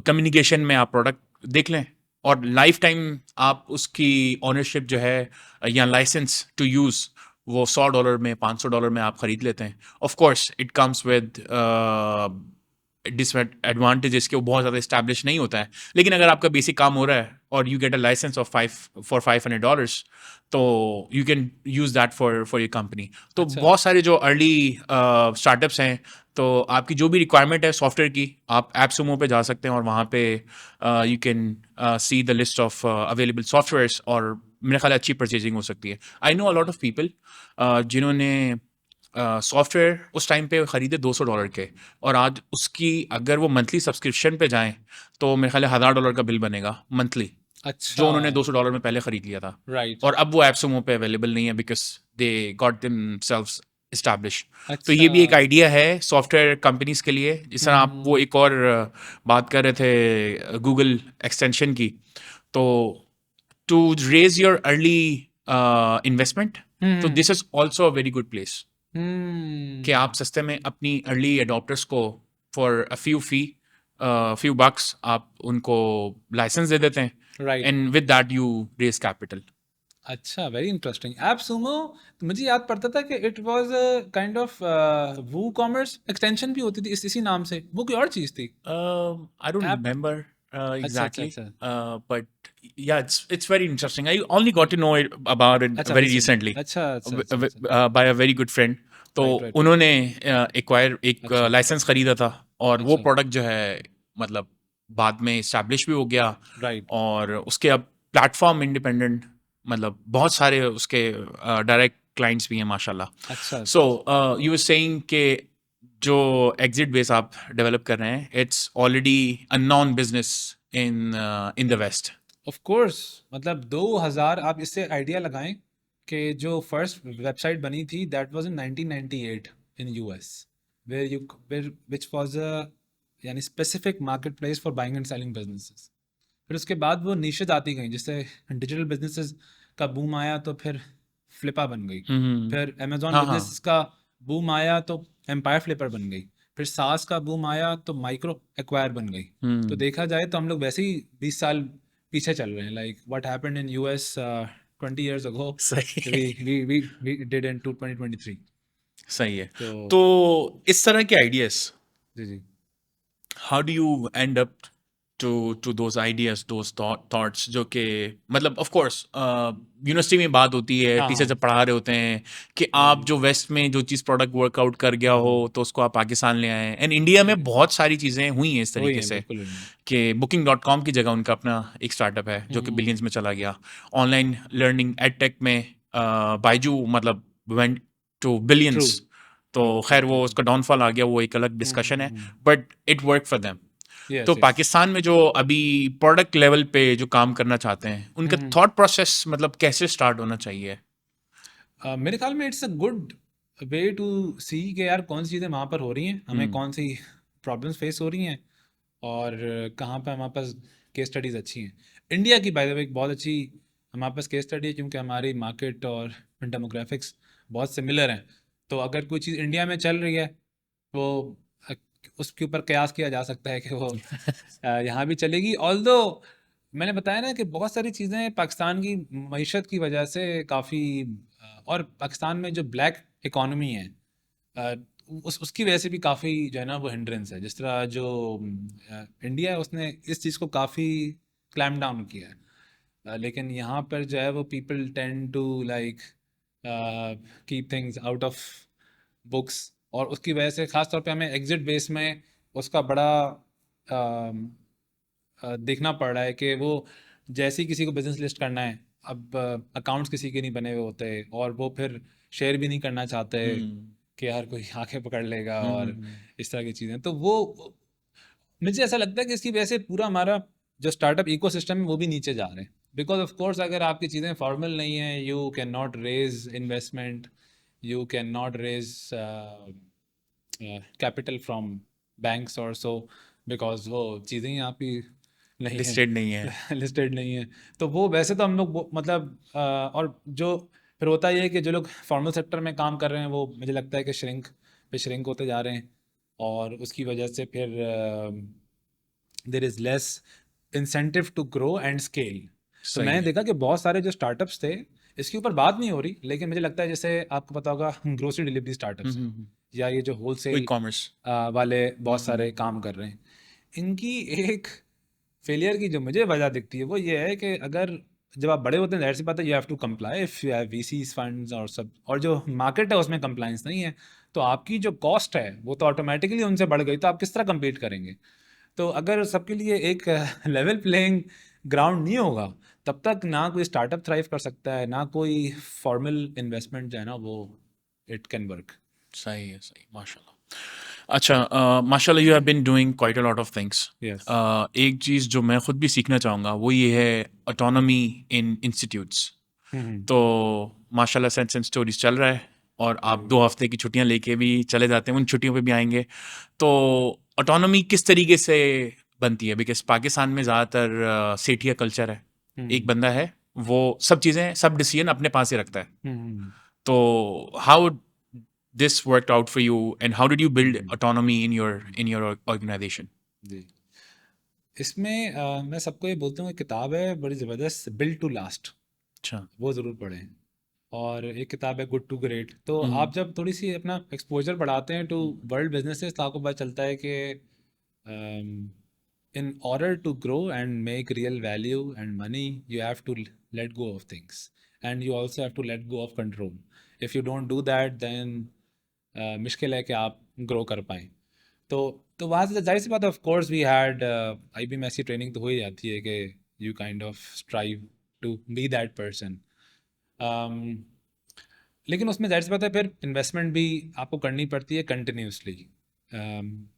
कम्युनिकेशन में आप प्रोडक्ट देख लें और लाइफ टाइम आप उसकी ऑनरशिप जो है या लाइसेंस टू यूज़ वो $100 में $500 में आप खरीद लेते हैं. Of course it comes with disadvantages के वो बहुत ज़्यादा इस्टेब्लिश नहीं होता है, लेकिन अगर आपका बेसिक काम हो रहा है और you get a license of $500 तो you can use that for your company. तो अच्छा बहुत सारे जो अर्ली स्टार्टअप्स हैं, तो आपकी जो भी रिक्वायरमेंट है सॉफ्टवेयर की, आप एप्सुमो पे जा सकते हैं और वहाँ पे you can see the list of available softwares और मेरे ख्याल है अच्छी परचेजिंग हो सकती है. I know a lot of people जिन्होंने सॉफ्टवेयर उस टाइम पे खरीदे $200 के, और आज उसकी अगर वो मंथली सब्सक्रिप्शन पे जाएं तो मेरे ख्याल है $1000 का बिल बनेगा मंथली, अच्छा जो उन्होंने $200 में पहले खरीद लिया था. राइट और अब वो एप्सुमो पे अवेलेबल नहीं है because they got themselves establish. तो अच्छा ये भी एक आइडिया है सॉफ्टवेयर कंपनीज के लिए. जिस तरह आप वो एक और बात कर रहे थे गूगल एक्सटेंशन की, तो to raise your early investment, तो this is also a very good place कि आप सस्ते में अपनी अर्ली अडॉप्टर्स को फॉर अ फ्यू बक्स आप उनको लाइसेंस दे देते हैं, right and with that you raise capital. अच्छा वेरी इंटरेस्टिंग ऐप सुमो. मुझे याद पड़ता था कि it was kind of WooCommerce extension भी होती थी इसी नाम से. वो कोई और चीज थी I don't ऐप. remember अच्छा अच्छा exactly, अच्छा but yeah, it's very interesting. I only got to know about it अच्छा very recently. recently अच्छा अच्छा अच्छा अच्छा by a very good friend. तो राइट राइट उन्होंने एक अच्छा लाइसेंस खरीदा था, और वो अच्छा प्रोडक्ट जो है मतलब बाद में इस्टेब्लिश भी हो गया, राइट और उसके अब प्लेटफॉर्म इंडिपेंडेंट मतलब बहुत सारे उसके डायरेक्ट क्लाइंट्स भी हैं माशाल्लाह. अच्छा सो यू वर सेइंग कि जो एग्जिट बेस आप डेवलप कर रहे हैं, it's already a known business in the west. Of course. मतलब 2000 आप इससे आइडिया लगाएं कि जो फर्स्ट वेबसाइट बनी थी that was in 1998 in US where you which was a यानी specific market place for buying and selling businesses. फिर उसके बाद वो नीशेज आती गई, जैसे डिजिटल बिजनेसेस का बूम आया तो फिर फ्लिपा बन गई. फिर अमेजॉन हाँ बिजनेस हाँ. का बूम आया तो एम्पायर फ्लिपर बन गई. फिर सास का बूम आया तो माइक्रो एक्वायर बन गई. तो देखा जाए तो हम लोग वैसे ही 20 साल पीछे चल रहे हैं. Like what happened in US 20 years ago सही है. we did in 2023. सही है. तो तो इस तरह के आइडियाज, जी जी how do you end up to those ideas, those thoughts, जो कि मतलब ऑफ कोर्स यूनिवर्सिटी में बात होती है, हाँ टीचर हाँ जब पढ़ा रहे होते हैं कि आप जो वेस्ट में जो चीज़ प्रोडक्ट वर्कआउट कर गया हो तो उसको आप पाकिस्तान ले आए. एंड इंडिया में बहुत सारी चीज़ें हुई हैं इस वही तरीके है से बिल्कुल वही है. कि Booking.com की जगह उनका अपना एक स्टार्टअप है जो कि बिलियंस में चला गया. ऑनलाइन लर्निंग एडटेक में बायजू मतलब वेंट टू ट्रू बिलियंस. तो ट्रू ट्रू खैर ट्रू वो ट्रू. उसका डाउनफॉल आ गया, वो एक अलग डिस्कशन है, but it work for them. तो यस यस. पाकिस्तान में जो अभी प्रोडक्ट लेवल पे जो काम करना चाहते हैं, उनका थॉट प्रोसेस मतलब कैसे स्टार्ट होना चाहिए? मेरे ख्याल में it's a good way to see कि यार कौन सी चीज़ें वहाँ पर हो रही हैं, हमें कौन सी प्रॉब्लम्स फेस हो रही हैं और कहाँ पे हमारे पास केस स्टडीज़ अच्छी हैं. इंडिया की बाय द वे एक बहुत अच्छी हमारे पास केस स्टडी है क्योंकि हमारी मार्केट और डेमोग्राफिक्स बहुत सिमिलर हैं. तो अगर कोई चीज़ इंडिया में चल रही है तो अ, उसके ऊपर कयास किया जा सकता है कि वो यहाँ भी चलेगी. ऑल्दो मैंने बताया ना कि बहुत सारी चीज़ें पाकिस्तान की मईशत की वजह से काफ़ी और पाकिस्तान में जो ब्लैक इकॉनमी है अ, उसकी वजह से भी काफ़ी जो है ना वो हिंड्रेंस है. जिस तरह जो इंडिया है उसने इस चीज़ को काफ़ी क्लैम डाउन किया है. लेकिन यहाँ पर जो है वो people tend to like keep things out of books, और उसकी वजह से ख़ास तौर पे हमें एग्जिट बेस में उसका बड़ा देखना पड़ रहा है कि वो जैसे ही किसी को बिजनेस लिस्ट करना है, अब अकाउंट्स किसी के नहीं बने हुए होते और वो फिर शेयर भी नहीं करना चाहते कि यार कोई आंखें पकड़ लेगा और इस तरह की चीज़ें. तो वो मुझे ऐसा लगता है कि इसकी वजह से पूरा हमारा जो स्टार्टअप इकोसिस्टम है वो भी नीचे जा रहे हैं. बिकॉज ऑफ कोर्स अगर आपकी चीज़ें फॉर्मल नहीं है, you can not raise investment, you can not raise capital from banks और सो, बिकॉज वो चीज़ें ही आपकी नहीं है, लिस्टेड नहीं है. लिस्टेड नहीं है. तो वो वैसे तो हम लोग मतलब और जो फिर होता ही है कि जो लोग फॉर्मल सेक्टर में काम कर रहे हैं वो मुझे लगता है कि श्रिंक होते जा रहे हैं, और उसकी वजह से फिर there is less incentive to grow and scale. तो सही मैंने है। देखा कि बहुत सारे जो स्टार्टअप्स थे, इसके ऊपर बात नहीं हो रही, लेकिन मुझे लगता है जैसे आपको पता होगा ग्रोसरी डिलीवरी स्टार्टअप्स हैं, या ये जो ई होलसेल कॉमर्स। वाले बहुत सारे काम कर रहे हैं, इनकी एक फेलियर की जो मुझे वजह दिखती है वो ये है कि अगर जब आप बड़े होते हैं, जाहिर सी बात है, you have to comply if you have VCs funds और सब, और जो मार्केट है उसमें कंप्लाइंस नहीं है, तो आपकी जो कॉस्ट है वो तो ऑटोमेटिकली उनसे बढ़ गई, तो आप किस तरह compete करेंगे? तो अगर सबके लिए एक लेवल प्लेइंग ग्राउंड नहीं होगा, तब तक ना कोई स्टार्टअप थ्राइव कर सकता है, ना कोई फॉर्मल इन्वेस्टमेंट जो है ना वो इट कैन वर्क। सही है, सही, माशाल्लाह। अच्छा, माशाल्लाह you have been doing quite a lot of things. Yes. एक चीज़ जो मैं खुद भी सीखना चाहूँगा वो ये है ऑटोनॉमी इन इंस्टीट्यूट्स। तो माशाल्लाह सेंस एंड स्टोरीज चल रहा है, और आप 2 हफ्ते की छुट्टियां लेके भी चले जाते हैं, उन छुट्टियों पे भी आएंगे। तो ऑटोनॉमी किस तरीके से बनती है? बिकॉज पाकिस्तान में ज़्यादातर सेठिया कल्चर है, एक बंदा है, वो सब चीज़ें, सब डिसीजन अपने पास ही रखता है। तो how this worked out for you and how did you build autonomy in your organisation? जी, इसमें मैं सबको ये बोलता हूँ, एक किताब है बड़ी ज़बरदस्त, बिल्ड टू लास्ट, अच्छा। वो ज़रूर पढ़ें। और एक किताब है गुड टू ग्रेट। तो आप जब थोड़ी सी अपना एक्सपोजर बढ़ाते हैं टू वर्ल्ड बिजनेसेस, तो आपको पता चलता है कि in order to grow and make real value and money, you have to let go of things, and you also have to let go of control. If you don't do that, then मुश्किल है कि आप ग्रो कर पाएँ। तो वहाँ से जाहिर सी बात है, of course we had IB में ऐसी ट्रेनिंग तो हो ही जाती है कि you kind of strive to be that person. लेकिन उसमें जाहिर सी बात है फिर इन्वेस्टमेंट भी आपको करनी पड़ती है कंटिन्यूसली।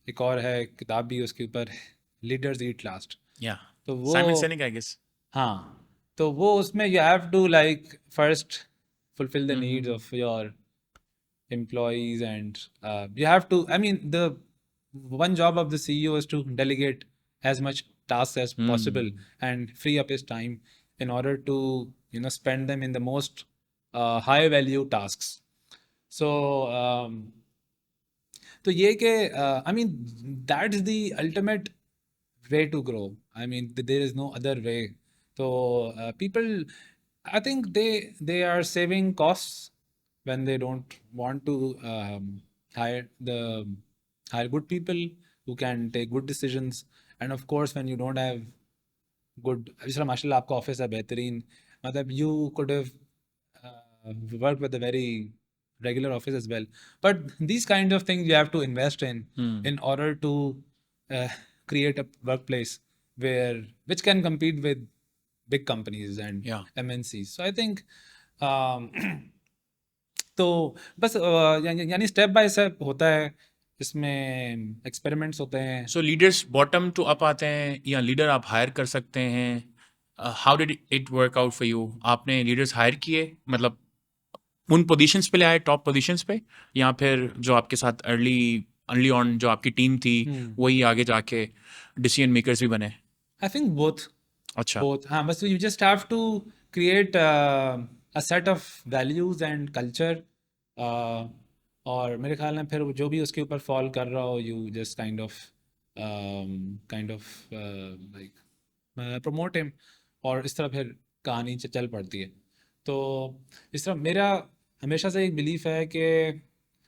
एक और है किताब भी उसके ऊपर, लीडर्स ईट लास्ट। या तो वो, साइमन सिनेक, आई गेस। हाँ, तो वो उसमें you have to like first fulfill the needs of your employees, and you have to, I mean, the one job of the CEO is to delegate as much tasks as possible and free up his time in order to spend them in the most high value tasks. So तो ये कि I mean, that's the ultimate way to grow. I mean, there is no other way. So people, I think they are saving costs when they don't want to hire the hire good people who can take good decisions. And of course, when you don't have good, जिस तरह माशाल्लाह आपका ऑफिस है बेहतरीन, मतलब you could have worked with a very regular office as well. But these kind of things you have to invest in order to uh, create a workplace which can compete with big companies and Yeah. MNCs. So I think um, तो बस यानी स्टेप बाय स्टेप होता है, इसमें एक्सपेरिमेंट्स होते हैं। सो लीडर्स बॉटम टू अप आते हैं, या लीडर आप हायर कर सकते हैं? How did it work out for you? आपने लीडर्स हायर किए, मतलब उन पोजीशंस पे ले आए, टॉप पोजीशंस पे, या फिर जो आपके साथ अर्ली ऑन जो आपकी टीम थी वही आगे जाके डिसीजन मेकर्स भी बने? I think both. अच्छा। both, हाँ, बस you just have to create a set of values and culture, और मेरे ख्याल में फिर जो भी उसके ऊपर फॉल कर रहा हो, you just kind of like promote him, और इस तरह फिर कहानी चल पड़ती है। तो इस तरह मेरा हमेशा से एक बिलीफ है कि,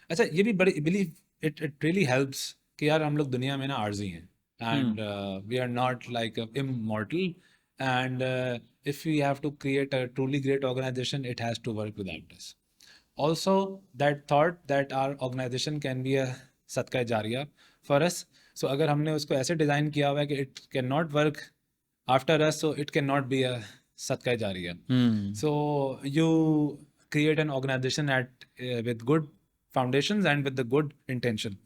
अच्छा, ये भी बड़ी बिलीफ, इट रियली हेल्प्स कि यार हम लोग दुनिया में ना आर्जी हैं, and we are not like immortal, and if we have to create a truly great organization, it has to work without us. Also, that thought that our organization can be a sadqa jariya for us. So अगर हमने उसको ऐसे डिज़ाइन किया हुआ है कि it cannot work after us, so it cannot be a sadqa jariya. So you create an organization with good foundations and with the good intention.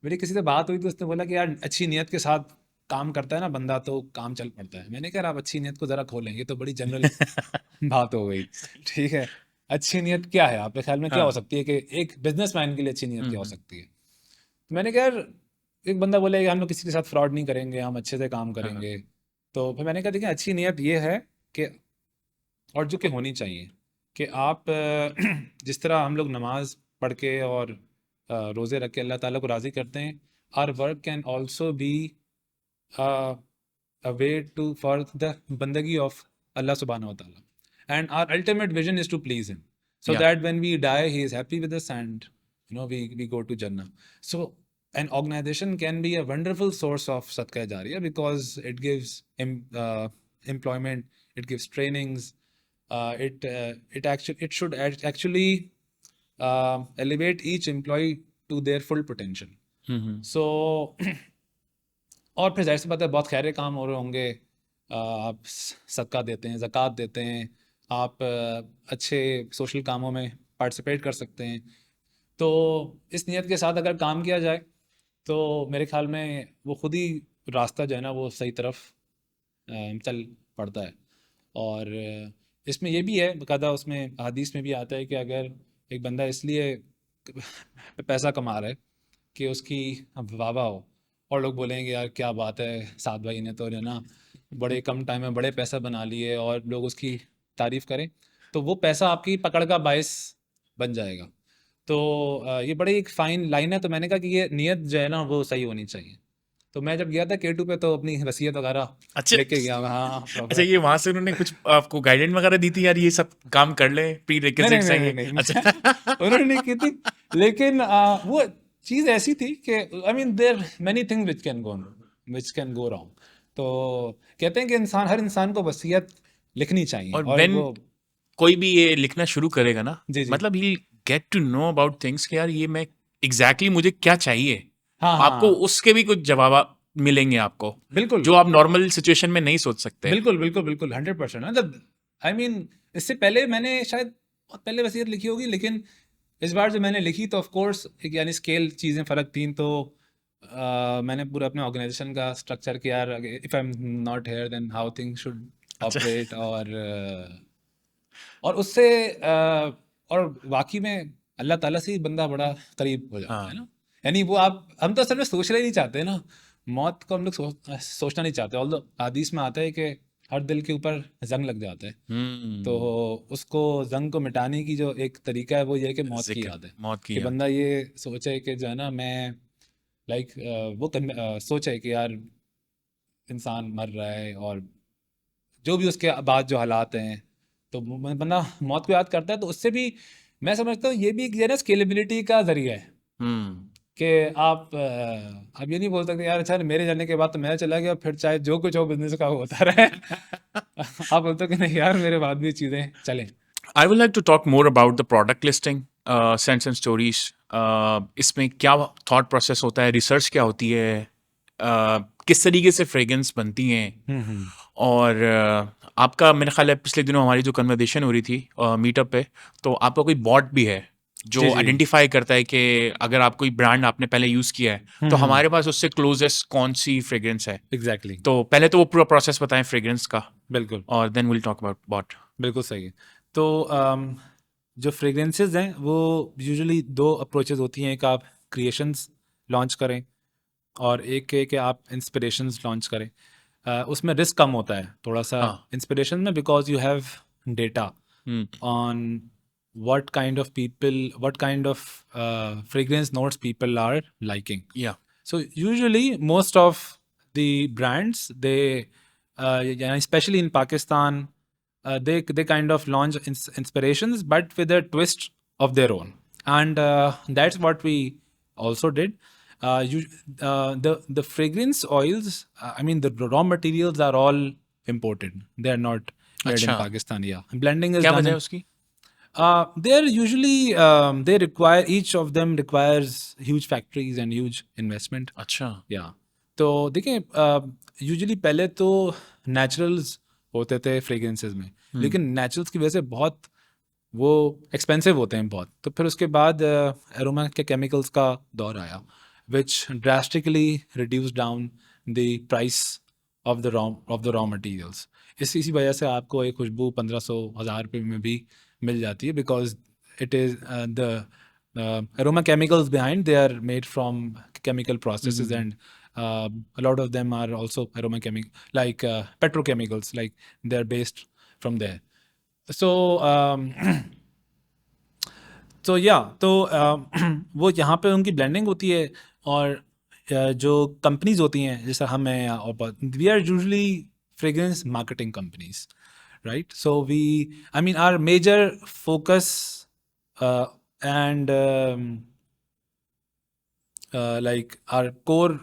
मेरी किसी से बात हुई तो उसने बोला कि यार अच्छी नीयत के साथ काम करता है ना बंदा तो काम चल पड़ता है। मैंने कहा आप अच्छी नीयत को ज़रा खोलें, ये तो बड़ी जनरल बात हो गई। ठीक है, अच्छी नीयत क्या है आपके ख्याल में, क्या हो सकती है कि एक बिजनेसमैन के लिए अच्छी नीयत क्या हो सकती है? तो मैंने कहा यार, एक बंदा बोले कि हम लोग किसी के साथ फ्रॉड नहीं करेंगे, हम अच्छे से काम करेंगे। तो फिर मैंने कहा देखिए, अच्छी नीयत ये है कि, और जो कि होनी चाहिए, कि आप जिस तरह हम लोग नमाज पढ़ के और रोज़े रख के अल्लाह ताला को राज़ी करते हैं, our work can also be a way to for the bandagi of Allah subhanahu wa ta'ala, and our ultimate vision is to please him, so Yeah. that when we die he is happy with us, and we go to Jannah. So an organization can be a wonderful source of sadqa jariyah because it gives employment, it gives trainings, it should actually elevate each employee to their full potential. So और फिर जाहिर सी बात है बहुत खैर काम हो रहे होंगे, आप सदका देते हैं, ज़कात देते हैं, आप अच्छे सोशल कामों में पार्टिसिपेट कर सकते हैं। तो इस नियत के साथ अगर काम किया जाए तो मेरे ख्याल में वो खुद ही रास्ता जो है ना वो सही तरफ चल पड़ता है। और इसमें ये भी है बकायदा, उसमें हदीस में भी आता है कि अगर एक बंदा इसलिए पैसा कमा रहा है कि उसकी वाह हो और लोग बोलेंगे यार क्या बात है, साद भाई ने तो जो है ना बड़े कम टाइम में बड़े पैसा बना लिए, और लोग उसकी तारीफ़ करें, तो वो पैसा आपकी पकड़ का बायस बन जाएगा। तो ये बड़ी एक फ़ाइन लाइन है। तो मैंने कहा कि ये नियत जो है ना वो सही होनी चाहिए। तो मैं जब गया था K2 पे तो अपनी वसीयत वगैरह अच्छा लेके गया। हाँ अच्छा, proper। ये वहां से उन्होंने कुछ आपको गाइडेंस वगैरह दी थी यार, ये सब काम कर ले, प्री नहीं रिक्विजिट्स नहीं हैं नहीं ये? नहीं अच्छा उन्होंने नहीं की थी, लेकिन वो चीज़ ऐसी थी कि I mean there many things which can go wrong. तो कहते हैं कि हर इंसान को वसीयत लिखनी चाहिए, और और व्हेन वो कोई भी ये लिखना शुरू करेगा ना, जी मतलब he get to know about things कि यार ये मैं एग्जैक्टली मुझे क्या चाहिए, हाँ आपको हाँ उसके भी कुछ जवाब मिलेंगे आपको, बिल्कुल जो आप नॉर्मल सिचुएशन में नहीं सोच सकते। बिल्कुल बिल्कुल बिल्कुल 100%। मतलब आई मीन इससे पहले मैंने शायद बहुत पहले वसीयत लिखी होगी, लेकिन इस बार जब मैंने लिखी तो ऑफ कोर्स एक यानी स्केल चीज़ें फ़र्क थी। तो मैंने पूरा अपने ऑर्गेनाइजेशन का स्ट्रक्चर किया, if I am not here then how things should अच्छा ऑपरेट, और उससे और वाकई में अल्लाह ताला से ही बंदा बड़ा करीब हो जाता है हाँ ना। यानी वो हम तो असल में सोचना ही नहीं चाहते ना, मौत को हम लोग सोचना नहीं चाहते। ऑल्दो हदीस में आता है कि हर दिल के ऊपर जंग लग जाता है, तो उसको जंग को मिटाने की जो एक तरीका है वो ये है कि मौत की जिक्र याद है, मौत की कि याद। बंदा ये सोचे कि जो है ना मैं लाइक सोचे कि यार इंसान मर रहा है, और जो भी उसके बाद जो हालात हैं, तो बंदा मौत को याद करता है। तो उससे भी मैं समझता हूँ ये भी एक ना स्केलेबिलिटी का जरिया है हम्म कि आप ये नहीं बोल सकते यार अच्छा मेरे जाने के बाद तो मैं चला गया, फिर चाहे जो कुछ हो बिजनेस का वो होता रहे। आप बोलते हो कि नहीं यार मेरे बाद भी चीज़ें चलें। I would like to talk more about the product listing, scents and stories. इसमें क्या थॉट प्रोसेस होता है, रिसर्च क्या होती है, किस तरीके से फ्रेग्रेंस बनती हैं, और आपका मेरे ख्याल है पिछले दिनों हमारी जो कन्वर्सेशन हो रही थी मीटअप पे, तो आपका कोई बॉट भी है जो जी जी आइडेंटिफाई करता है कि अगर आप कोई ब्रांड आपने पहले यूज़ किया है तो हमारे पास उससे क्लोजेस्ट कौन सी फ्रेग्रेंस है। एग्जैक्टली तो पहले तो वो पूरा प्रोसेस बताएं फ्रेग्रेंस का, बिल्कुल और then will talk about bot. बिल्कुल सही है। तो जो फ्रेग्रेंसेस हैं वो यूजुअली दो अप्रोचेस होती हैं, एक आप क्रिएशंस लॉन्च करें और एक है कि आप इंस्पिरेशंस लॉन्च करें। उसमें रिस्क कम होता है थोड़ा सा हाँ इंस्पिरेशन में, because you have data hmm on what kind of people, what kind of fragrance notes people are liking. या So usually most of the brands they yeah, especially in Pakistan they kind of launch inspirations but with a twist of their own, and that's what we also did. The fragrance oils, I mean the raw materials are all imported, they are not made in अच्छा, Pakistan. Yeah, blending is क्या done वजह है in उसकी? they're usually they require, each of them requires huge factories and huge investment. अच्छा Yeah. तो देखिए यूजुअली पहले तो नेचुरल्स होते थे फ्रेग्रेंसेस में, लेकिन नेचुरल्स की वजह से बहुत वो एक्सपेंसिव होते हैं बहुत। तो फिर उसके बाद एरोमा के केमिकल्स का दौर आया which drastically reduce down the price of the raw materials. इसी वजह से आपको एक खुशबू 1500-1000 रुपये में भी मिल जाती है, because it is the aroma chemicals behind, they are made from chemical processes, and a lot of them are also aroma like petrochemicals, like they're based from there. So तो या तो वो यहाँ पे उनकी ब्लेंडिंग होती है, और जो कंपनीज होती हैं जैसे हम हैं या we are usually fragrance marketing companies, right? So I mean, our major focus and like our core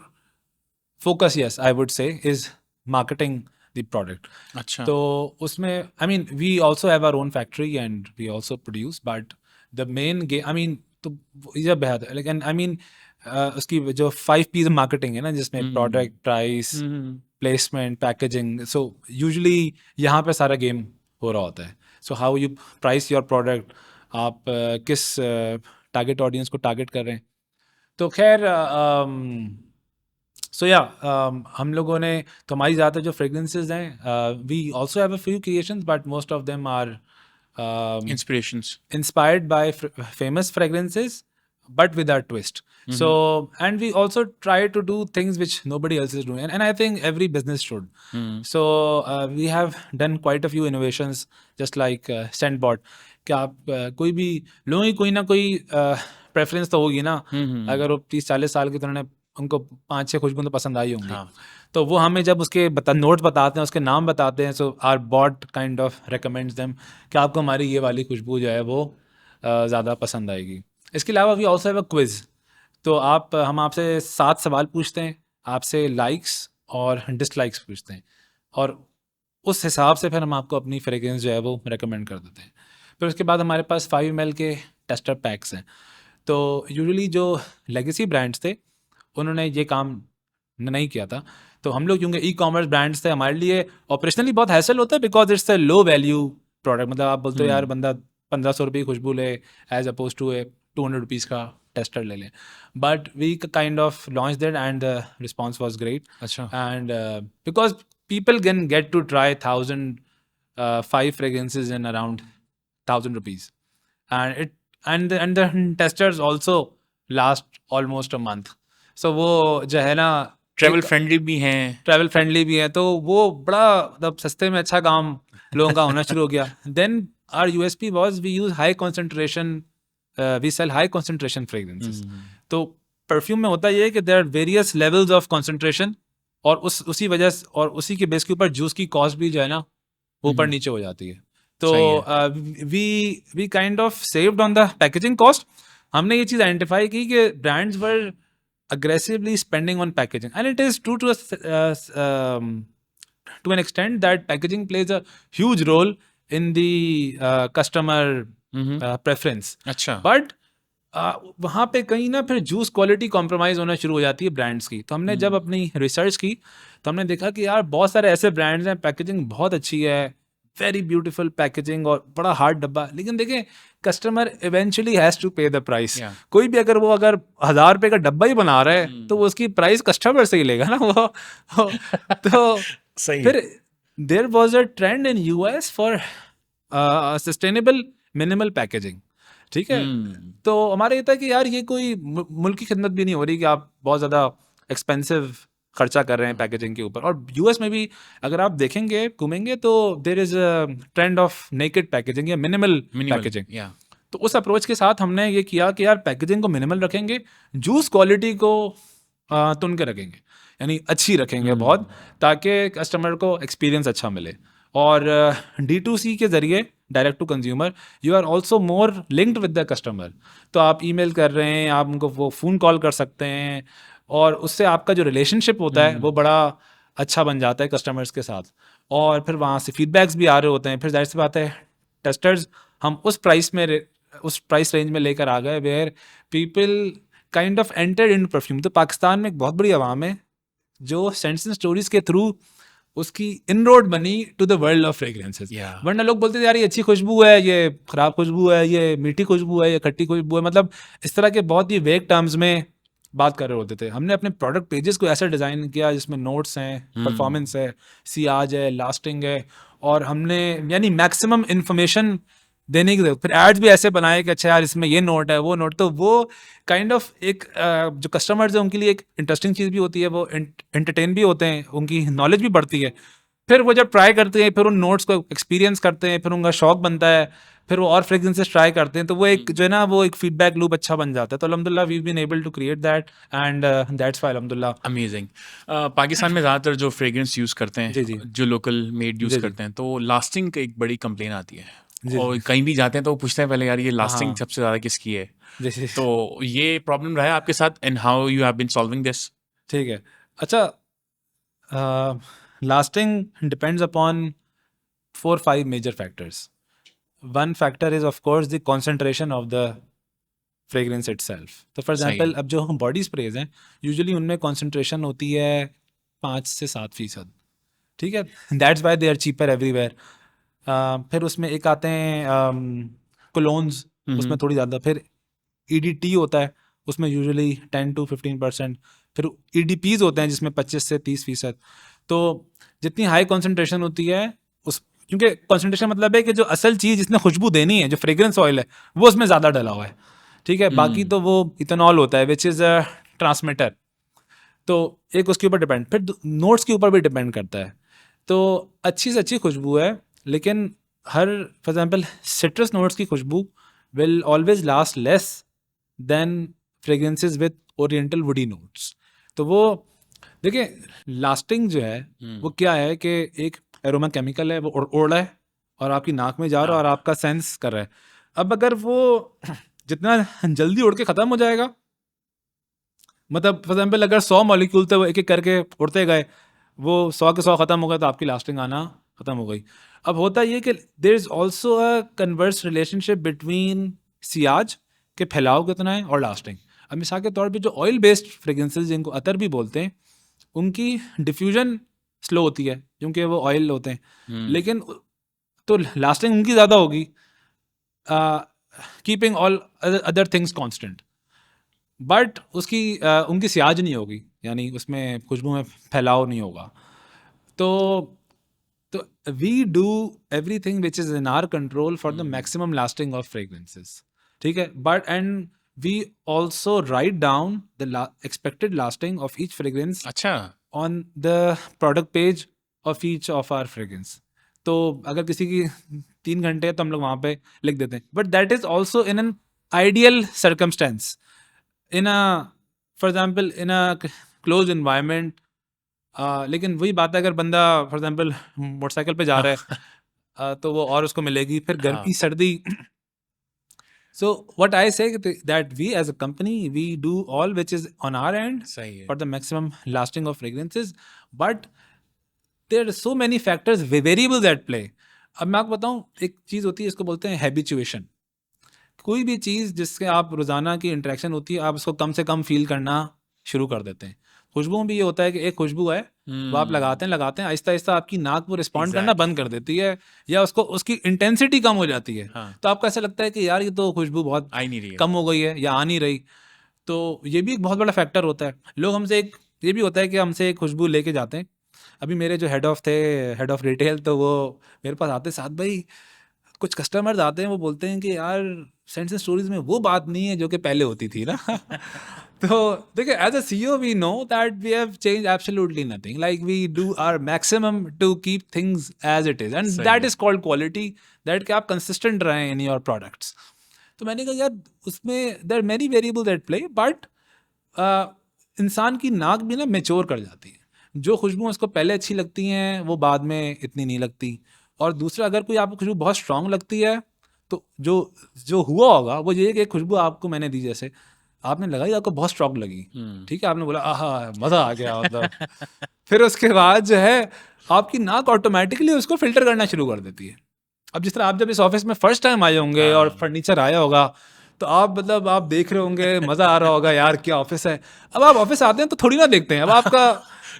focus, yes, I would say, is marketing the product. अच्छा तो उसमें I mean, we also have our own factory and we also produce, but the main game, I mean, तो ये बेहद है लेकिन I mean उसकी जो 5 P's मार्केटिंग है ना, जिसमें product, price, placement, packaging, so usually यहाँ पे सारा गेम हो रहा होता है. So how you price your product, आप किस टारगेट ऑडियंस को टारगेट कर रहे हैं. तो खैर सो या हम लोगों ने तो हमारी ज़्यादातर जो फ्रेगरेंसेज हैं, we also have a few creations but most of them are inspirations inspired by famous fragrances but with our twist. So and we also try to do things which nobody else is doing, and I think every business should. So we have done quite a few innovations, just like Scentbot. कि आप कोई भी लोगों की कोई ना कोई प्रेफरेंस तो होगी ना. अगर वो 30-40 साल के तो उन्होंने उनको 5-6 खुशबू तो पसंद आई होंगी. तो वो हमें जब उसके नोट बताते हैं, उसके नाम बताते हैं, so our bot kind of recommends them कि आपको हमारी ये वाली खुशबू जो है वो ज़्यादा पसंद आएगी. इसके अलावा we also have a quiz. तो हम आपसे 7 सवाल पूछते हैं, आपसे लाइक्स और डिसलाइक्स पूछते हैं, और उस हिसाब से फिर हम आपको अपनी फ्रेग्रेंस जो है वो रिकमेंड कर देते हैं. फिर उसके बाद हमारे पास 5 ml के टेस्टर पैक्स हैं. तो यूजुअली जो लेगेसी ब्रांड्स थे उन्होंने ये काम नहीं किया था. तो हम लोग क्योंकि ई कॉमर्स ब्रांड्स थे, हमारे लिए ऑपरेशनली बहुत हैसल होता है because it's a low value product. मतलब आप बोलते हो यार बंदा 1500 रुपये की खुशबू ले as opposed to a 200 rupees का टेस्टर ले लें. But we kind of launch that and the response was great. अच्छा and because people can get to try 5 fragrances in around 1000 rupees, and the testers also last almost a month. So वो जो है ना ट्रैवल फ्रेंडली भी हैं. ट्रैवल फ्रेंडली भी है, तो वो बड़ा मतलब सस्ते में अच्छा काम लोगों का होना शुरू हो गया. Then our USP was we use high concentration, we sell high concentration fragrances. तो परफ्यूम में होता ये है कि there are various levels of concentration, और उसी वजह से और उसी के बेस के ऊपर जूस की कॉस्ट भी जो है ना ऊपर नीचे हो जाती है. तो we kind of saved on the packaging cost. हमने ये चीज़ आइडेंटिफाई की कि brands were aggressively spending on packaging, and it is true to an extent that packaging plays a huge role in the customer preference. अच्छा But वहाँ पे कहीं ना फिर जूस क्वालिटी कॉम्प्रोमाइज़ होना शुरू हो जाती है ब्रांड्स की. तो हमने जब अपनी रिसर्च की तो हमने देखा कि यार बहुत सारे ऐसे ब्रांड्स हैं, पैकेजिंग बहुत अच्छी है, वेरी ब्यूटीफुल पैकेजिंग और बड़ा हार्ड डब्बा, लेकिन देखें कस्टमर इवेंचुअली हैज़ टू पे द प्राइस. कोई भी अगर 1000 रुपये का डब्बा ही बना रहा है तो वो उसकी प्राइस कस्टमर से ही लेगा ना वो. तो सही फिर there was a trend in US for sustainable minimal packaging. ठीक है. तो हमारा ये था कि यार ये कोई मुल्क की खिदमत भी नहीं हो रही कि आप बहुत ज़्यादा एक्सपेंसिव खर्चा कर रहे हैं पैकेजिंग के ऊपर. और यूएस में भी अगर आप देखेंगे घूमेंगे तो there is a trend of naked packaging या मिनिमल पैकेजिंग. तो उस अप्रोच के साथ हमने ये किया कि यार पैकेजिंग को मिनिमल रखेंगे, जूस क्वालिटी को तुन के रखेंगे, यानी अच्छी रखेंगे बहुत, ताकि कस्टमर को एक्सपीरियंस अच्छा मिले. और D2C के ज़रिए direct to consumer you are also more linked with the customer. तो आप ईमेल कर रहे हैं, आप उनको वो फ़ोन कॉल कर सकते हैं, और उससे आपका जो रिलेशनशिप होता है वो बड़ा अच्छा बन जाता है कस्टमर्स के साथ. और फिर वहाँ से फीडबैक्स भी आ रहे होते हैं. फिर जाहिर सी बात है टेस्टर्स हम उस प्राइस रेंज में लेकर आ गए where people kind of entered in perfume. तो पाकिस्तान में एक बहुत बड़ी आवाम है जो सेंट्स एंड स्टोरीज के थ्रू उसकी इनरोड बनी to the world of fragrances. वरना लोग बोलते थे यार ये अच्छी खुशबू है, ये ख़राब खुशबू है, ये मीठी खुशबू है, ये खट्टी खुशबू है, मतलब इस तरह के बहुत ही वेग टर्म्स में बात कर रहे होते थे. हमने अपने प्रोडक्ट पेजेस को ऐसा डिज़ाइन किया जिसमें नोट्स हैं, परफॉर्मेंस है, सियाज है, लास्टिंग है, और हमने यानी मैक्सिमम इंफॉर्मेशन देने की. फिर एड्स भी ऐसे बनाए कि अच्छा यार इसमें ये नोट है, वो नोट. तो वो काइंड ऑफ एक जो कस्टमर्स हैं उनके लिए एक इंटरेस्टिंग चीज़ भी होती है, वो एंटरटेन भी होते हैं, उनकी नॉलेज भी बढ़ती है. फिर वो जब ट्राई करते हैं, फिर उन नोट्स को एक्सपीरियंस करते हैं, फिर उनका शौक बनता है, फिर वो और फ्रेग्रेंसेस ट्राई करते हैं, तो वो एक जो है ना वो एक फीडबैक लूप अच्छा बन जाता है। तो अल्हम्दुलिल्लाह we been able to create that and that's why अल्हम्दुलिल्लाह। अमेजिंग। पाकिस्तान में ज़्यादातर जो फ्रेग्रेंस यूज़ करते हैं, जी, जी। जो लोकल मेड यूज़ जी, जी। करते हैं, तो लास्टिंग की एक बड़ी कंप्लेन आती है। जी, और जी। कहीं भी जाते हैं तो वो पूछते हैं पहले, यार ये लास्टिंग हाँ, सबसे ज़्यादा किसकी है? जी, जी। तो ये प्रॉब्लम रहा है आपके साथ, and how you have been solving this? ठीक है। अच्छा, lasting depends upon 4-5 major factors. One factor is of course the concentration of the fragrance itself. तो फॉर सही एग्जांपल है। अब जो हम बॉडी स्प्रेज हैं यूजुअली उनमें कंसंट्रेशन होती है 5 से 7%। ठीक है, that's why they are cheaper everywhere. फिर उसमें एक आते हैं कोलोन्स, उसमें थोड़ी ज़्यादा। फिर ईडीटी होता है, उसमें यूजुअली 10 to 15%। फिर ईडीपीज होते हैं जिसमें 25 से 30%। तो जितनी हाई कॉन्सेंट्रेशन होती है उस, क्योंकि कॉन्सेंट्रेशन मतलब है कि जो असल चीज़ जिसने खुशबू देनी है, जो फ्रेग्रेंस ऑयल है, वो उसमें ज़्यादा डला हुआ है। ठीक है, बाकी तो वो इथेनॉल होता है विच इज़ अ ट्रांसमिटर। तो एक उसके ऊपर डिपेंड, फिर नोट्स के ऊपर भी डिपेंड करता है। तो अच्छी से अच्छी खुशबू है, लेकिन हर फॉर एग्जांपल सिट्रस नोट्स की खुशबू will always last less than fragrances with oriental woody notes. तो वो देखिए, लास्टिंग जो है वो क्या है कि एक एरोमा केमिकल है, वो ओढ़ रहा है और आपकी नाक में जा रहा है और आपका सेंस कर रहा है। अब अगर वो जितना जल्दी उड़ के ख़त्म हो जाएगा, मतलब फॉर एग्जाम्पल अगर 100 मॉलिक्यूल थे वो एक एक करके उड़ते गए, वो 100 के 100 ख़त्म हो गए तो आपकी लास्टिंग आना ख़त्म हो गई। अब होता ये कि there is also a converse relationship between सियाज के फैलाव कितना है और लास्टिंग। अब मिसाल के तौर पे जो ऑयल बेस्ड फ्रेग्रेंसेज जिनको अतर भी बोलते हैं, उनकी डिफ्यूजन स्लो होती है क्योंकि वो ऑयल होते हैं, लेकिन तो लास्टिंग उनकी ज़्यादा होगी, keeping all other things constant. But उसकी उनकी सियाज नहीं होगी, यानी उसमें खुशबू में फैलाव नहीं होगा। तो तो we do everything which is in our control for the maximum lasting of fragrances. ठीक है, but and we also write down the expected lasting of each fragrance अच्छा। On the product page of each of our fragrance. तो अगर किसी की 3 घंटे है तो हम लोग वहाँ पे लिख देते हैं, but that is also in an ideal circumstance. In a for example in a close environment, लेकिन वही बात है अगर बंदा फॉर एग्जाम्पल मोटरसाइकिल पे जा रहा है तो वो और उसको मिलेगी, फिर गर्मी सर्दी। So what I say that we as a company we do all which is on our end सही है। for the maximum lasting of fragrances, but there are so many factors, variables at play. अब मैं आपको बताऊं, एक चीज़ होती है इसको बोलते हैं हैबिचुएशन। कोई भी चीज़ जिससे आप रोज़ाना की इंटरेक्शन होती है, आप उसको कम से कम फील करना शुरू कर देते हैं। खुशबू में भी ये होता है कि एक खुशबू है, वो आप लगाते हैं आहिस्ता आहिस्ता आपकी नाक वो रिस्पॉन्ड करना बंद कर देती है, या उसको उसकी इंटेंसिटी कम हो जाती है। हाँ। तो आपको ऐसा लगता है कि यार ये तो खुशबू बहुत आ ही नहीं रही है। कम हो गई है या आ नहीं रही। तो ये भी एक बहुत बड़ा फैक्टर होता है। लोग हमसे एक ये भी होता है कि हमसे एक खुशबू लेके जाते हैं। अभी मेरे जो हेड ऑफ रिटेल, तो वो मेरे पास आते, साथ भाई कुछ कस्टमर्स आते हैं, वो बोलते हैं कि यार सेंट्स एंड स्टोरीज में वो बात नहीं है जो कि पहले होती थी ना। तो देखिए, as a CEO we know that we have change absolutely nothing, like we do our maximum to keep things as it is, and सही दैट है। इज कॉल्ड क्वालिटी, दैट कि आप कंसिस्टेंट रहें इन योर प्रोडक्ट्स। तो मैंने कहा यार उसमें there many variables at play, but इंसान की नाक भी ना मेच्योर कर जाती है। जो खुशबू उसको पहले अच्छी लगती हैं वो बाद में इतनी नहीं लगती। और दूसरा, अगर कोई आपको खुशबू बहुत स्ट्रांग लगती है तो जो जो हुआ होगा वो ये है कि एक खुशबू आपको मैंने दी, जैसे आपने लगाई, आपको बहुत स्ट्रांग लगी, ठीक है, आपने बोला आहा मज़ा आ गया, मतलब फिर उसके बाद जो है आपकी नाक ऑटोमेटिकली उसको फिल्टर करना शुरू कर देती है। अब जिस तरह आप जब इस ऑफिस में फर्स्ट टाइम आए होंगे और फर्नीचर आया होगा, तो आप मतलब आप देख रहे होंगे, मज़ा आ रहा होगा, यार क्या ऑफिस है। अब आप ऑफिस आते हैं तो थोड़ी ना देखते हैं, अब आपका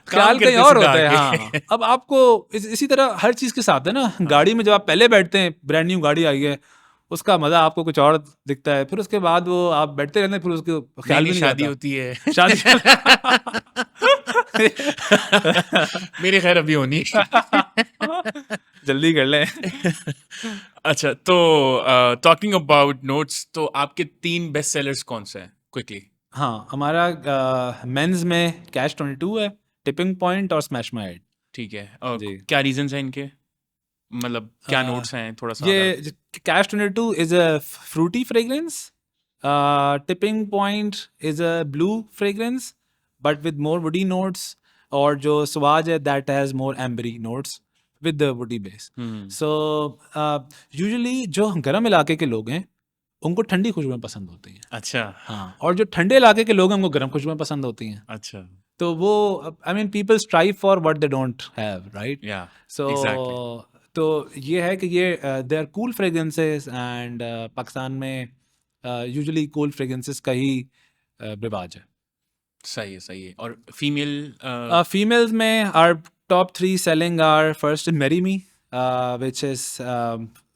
ख्याल कहीं और होता है। हाँ, अब आपको इसी तरह हर चीज़ के साथ है ना। गाड़ी में जब आप पहले बैठते हैं, ब्रांड न्यू गाड़ी आई है, उसका मज़ा आपको कुछ और दिखता है, फिर उसके बाद वो आप बैठते रहते हैं, फिर उसके ख्याल भी नहीं शादी आता। होती है। शादी मेरी खैर अभी होनी। जल्दी कर लें। अच्छा, तो टॉकिंग अबाउट नोट्स, तो आपके 3 बेस्ट सेलर्स कौन से हैं क्विकली? हाँ, हमारा मेंस में कैश 22 है, टिपिंग पॉइंट और स्मैश माय हेड। ठीक है, और जी। क्या रीजंस हैं इनके, मतलब क्या Uh, नोट्स हैं, थोड़ा सा ये Cash 22 is a fruity fragrance. Tipping Point is a blue fragrance, but with more woody notes. और जो Swaj है, that has more ambery notes with the woody base. So usually जो गर्म इलाके के लोग हैं उनको ठंडी खुशबुएं पसंद होती हैं। अच्छा हाँ, और जो ठंडे इलाके के लोग हैं उनको गर्म खुशबुएं पसंद होती हैं। अच्छा तो वो I mean people strive for what they don't have, right? या सो एग्जैक्टली तो ये है कि ये they are cool fragrances and Pakistan में यूजुअली कूल फ्रेग्रेंसेस का ही रिवाज है। सही है। और फीमेल Females में our top 3 selling are first in Marry Me, which is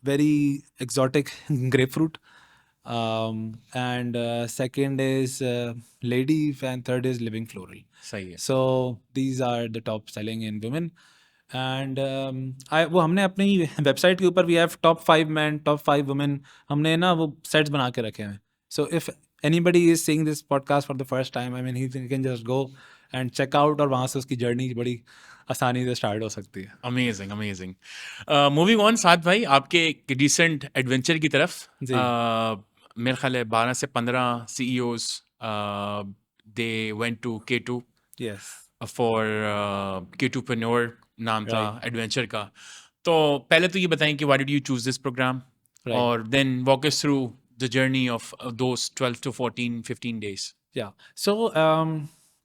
very exotic grapefruit. And second is Lady, and third is Living Floral. सही है, So these are the top selling in women. And वो हमने अपनी वेबसाइट के ऊपर we have top 5 men, top 5 women. हमने ना वो सेट्स बना के रखे हैं. So if anybody is seeing this podcast for the first time, I mean he can just go and check out, और वहाँ से उसकी जर्नी बड़ी आसानी से स्टार्ट हो सकती है। अमेजिंग। मूविंग ऑन साथ भाई, आपके एक रिसेंट एडवेंचर की तरफ। जी। मेरे ख्याल है 12 से 15 CEOs they went to K2 yes. For K2preneur नाम था एडवेंचर का। तो पहले तो ये बताएं कि why did you choose this program, Right. और then walk us through the journey of those 12 to 15 days. Yeah. So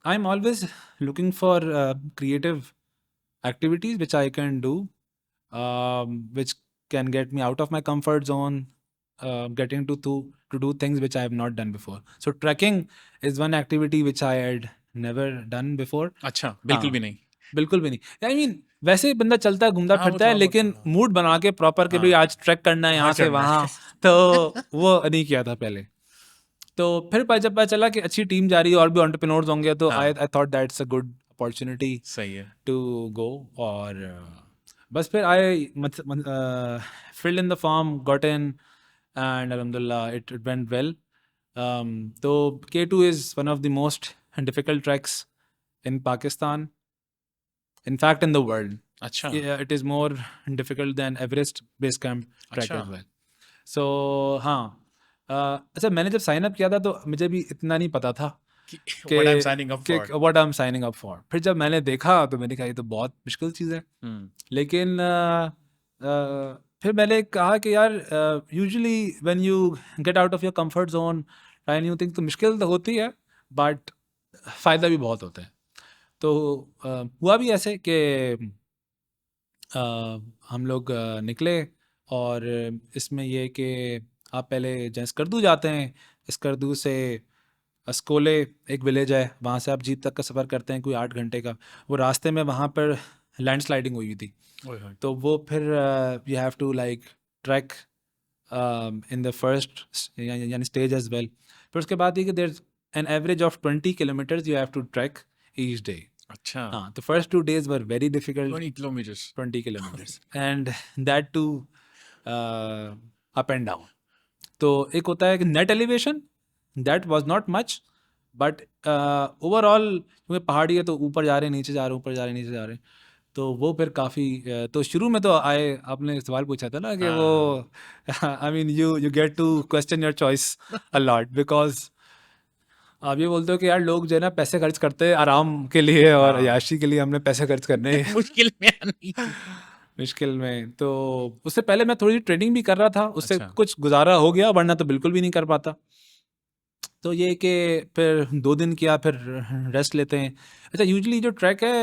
I'm always looking for creative activities which I can do, which can get me out of my comfort zone, getting to do things which I have not done before. So trekking is one activity which I had never done before. अच्छा, बिल्कुल हाँ, भी नहीं। बिल्कुल भी नहीं। आई मीन वैसे ही बंदा चलता है, घूमता हाँ, वो फिरता है, थोड़ा बहुत, लेकिन हाँ। मूड बना के प्रॉपर कि हाँ। भाई आज ट्रैक करना है यहाँ वहाँ से चढ़ना है। वहाँ, तो वो नहीं किया था पहले। तो फिर जब पता चला कि अच्छी टीम जा रही है और भी एंटरप्रेन्योर्स होंगे, तो हाँ। I thought that's a good opportunity सही है। To go. और बस फिर I filled in the form, got in, and अलहमदुलिल्लाह इट वेंट वेल। तो K2 is one of the most difficult tracks in Pakistan, in fact in the world. अच्छा। Yeah, it is more difficult than Everest base camp trek अच्छा। as well. So हाँ, अच्छा मैंने जब साइन अप किया था तो मुझे भी इतना नहीं पता था What I'm signing up for. what I'm signing up for. फिर जब मैंने देखा तो मैंने कहा ये तो बहुत मुश्किल चीज़ है। लेकिन फिर मैंने कहा कि यार usually when you get out of your comfort zone, try new things, तो मुश्किल तो होती है बट फ़ायदा भी बहुत होता है। तो हुआ भी ऐसे कि हम लोग निकले, और इसमें ये कि आप पहले जहाँ स्कर्दू जाते हैं, स्कर्दू से अस्कोले एक विलेज है, वहाँ से आप जीप तक का सफ़र करते हैं कोई 8 घंटे का। वो रास्ते में वहाँ पर लैंडस्लाइडिंग हुई थी, तो वो फिर you have to like track in the first यानी स्टेज एज वेल। फिर उसके बाद ये कि there an average of 20 kilometres you have to track each day. अच्छा। हाँ, तो first 2 days were very difficult, 20 kilometers. 20 kilometers, and that too up and down. तो एक होता है कि net elevation, that was not much, but overall क्योंकि पहाड़ी है तो ऊपर जा रहे हैं, नीचे जा रहे हैं, ऊपर जा रहे हैं, नीचे जा रहे हैं, तो वो फिर काफ़ी तो शुरू में तो आपने सवाल पूछा था ना कि वो I mean you get to question your choice a lot, because आप ये बोलते हो कि यार लोग जो है ना पैसे खर्च करते हैं आराम के लिए और अय्याशी के लिए, हमने पैसे खर्च करने हैं मुश्किल में आनी थी। मुश्किल में। तो उससे पहले मैं थोड़ी ट्रेनिंग भी कर रहा था, उससे अच्छा। कुछ गुजारा हो गया, वरना तो बिल्कुल भी नहीं कर पाता। तो ये कि फिर 2 दिन किया, फिर रेस्ट लेते हैं। अच्छा, यूजुअली जो ट्रैक है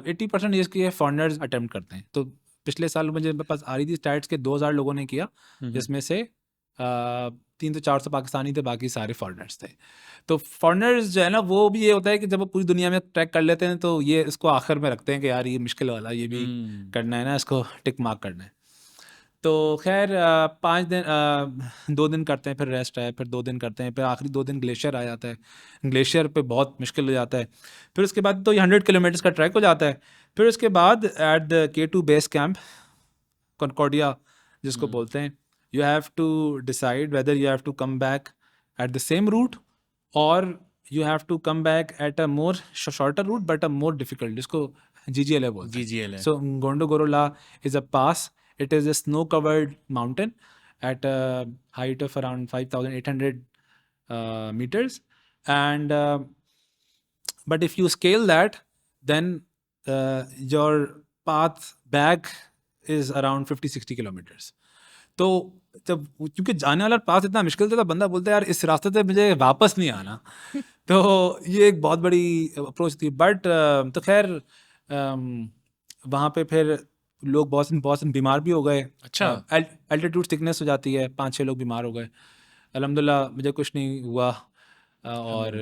80% इसके फॉरनर्स अटेम्प्ट करते हैं। तो पिछले साल मुझे मेरे पास आ रही थी स्टैट्स के 2000 लोगों ने किया, जिसमें से 300-400 पाकिस्तानी थे, बाकी सारे फॉरनर्स थे। तो फॉरनर्स जो है ना, वो भी ये होता है कि जब वो पूरी दुनिया में ट्रैक कर लेते हैं तो ये इसको आखिर में रखते हैं कि यार ये मुश्किल वाला ये भी करना है ना, इसको टिक मार्क करना है। तो खैर 5 दिन 2 दिन करते हैं, फिर रेस्ट है, फिर 2 दिन करते हैं, फिर आखिरी 2 दिन ग्लेशियर आ जाता है। ग्लेशियर पे बहुत मुश्किल हो जाता है। फिर उसके बाद तो ये 100 किलोमीटर्स का ट्रैक हो जाता है। फिर उसके बाद at the K2 base camp Concordia जिसको बोलते हैं, you have to decide whether you have to come back at the same route or you have to come back at a more shorter route but a more difficult, जिसको GGLA बोलते हैं. GGLA. So Gondogorola is a pass. It is a snow-covered mountain at a height of around 5,800 meters, and but if you scale that, then your path back is around 50-60 kilometers. तो जब क्योंकि जाने वाला पास इतना मुश्किल था, तो बंदा बोलता है यार इस रास्ते से मुझे वापस नहीं आना. तो ये एक बहुत बड़ी अप्रोच थी. बट तो खैर वहाँ पे फिर लोग बहुत बीमार भी हो गए. अच्छा. एल्टीट्यूड सिकनेस हो जाती है, 5-6 लोग बीमार हो गए. अल्हम्दुलिल्लाह मुझे कुछ नहीं हुआ. और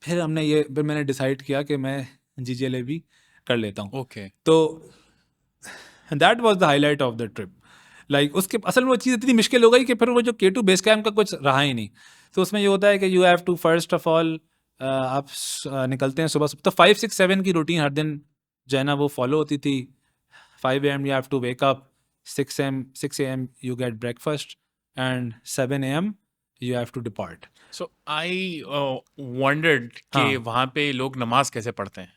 फिर मैंने डिसाइड किया कि मैं GGLA भी कर लेता हूँ. ओके. तो that was the highlight of the trip. Like उसके असल में वो चीज़ इतनी मुश्किल हो गई कि फिर वो जो K2 बेस कैंप का कुछ रहा ही नहीं. तो उसमें ये होता है कि you have to first of all आप निकलते हैं सुबह. तो 5, 6, 7 की रूटीन हर दिन जो है ना वो फॉलो होती थी. 5 AM you have to wake up, 6 AM you get breakfast, and 7 AM you have to depart. So I wondered कि हाँ. वहाँ पे लोग नमाज कैसे पढ़ते हैं,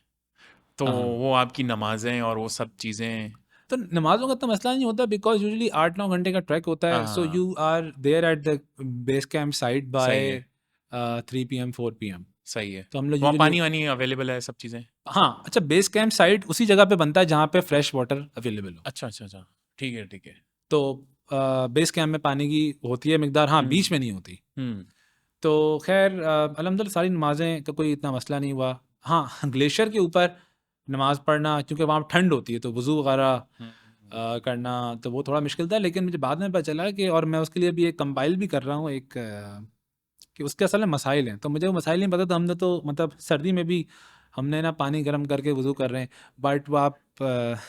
तो हाँ. वो आपकी नमाजें और वो सब चीज़ें. तो नमाजों का तो मसला नहीं होता, बिकॉज यूजुअली 8-9 घंटे का ट्रैक होता है. सो हाँ. You are there at the base camp site सही बाय है. 3 PM 4 PM. सही है. तो हम लोग वहाँ usually- पानी वानी अवेलेबल है, सब चीज़ें. हाँ. अच्छा, बेस कैंप साइट उसी जगह पे बनता है जहाँ पे फ्रेश वाटर अवेलेबल हो. अच्छा अच्छा अच्छा. ठीक है ठीक है. तो बेस कैंप में पानी की होती है मिकदार. हाँ, बीच में नहीं होती. तो खैर अल्हम्दुलिल्लाह सारी नमाजें का कोई इतना मसला नहीं हुआ. हाँ, ग्लेशियर के ऊपर नमाज पढ़ना, क्योंकि वहाँ ठंड होती है, तो वज़ू वगैरह करना तो वो थोड़ा मुश्किल था. लेकिन मुझे बाद में पता चला कि, और मैं उसके लिए भी एक कंपाइल भी कर रहा हूँ एक कि उसके असल में मसाइल हैं. तो मुझे वो मसाइल नहीं पता था. हमने तो मतलब सर्दी में भी हमने ना पानी गर्म करके वज़ू कर रहे हैं, बट वो आप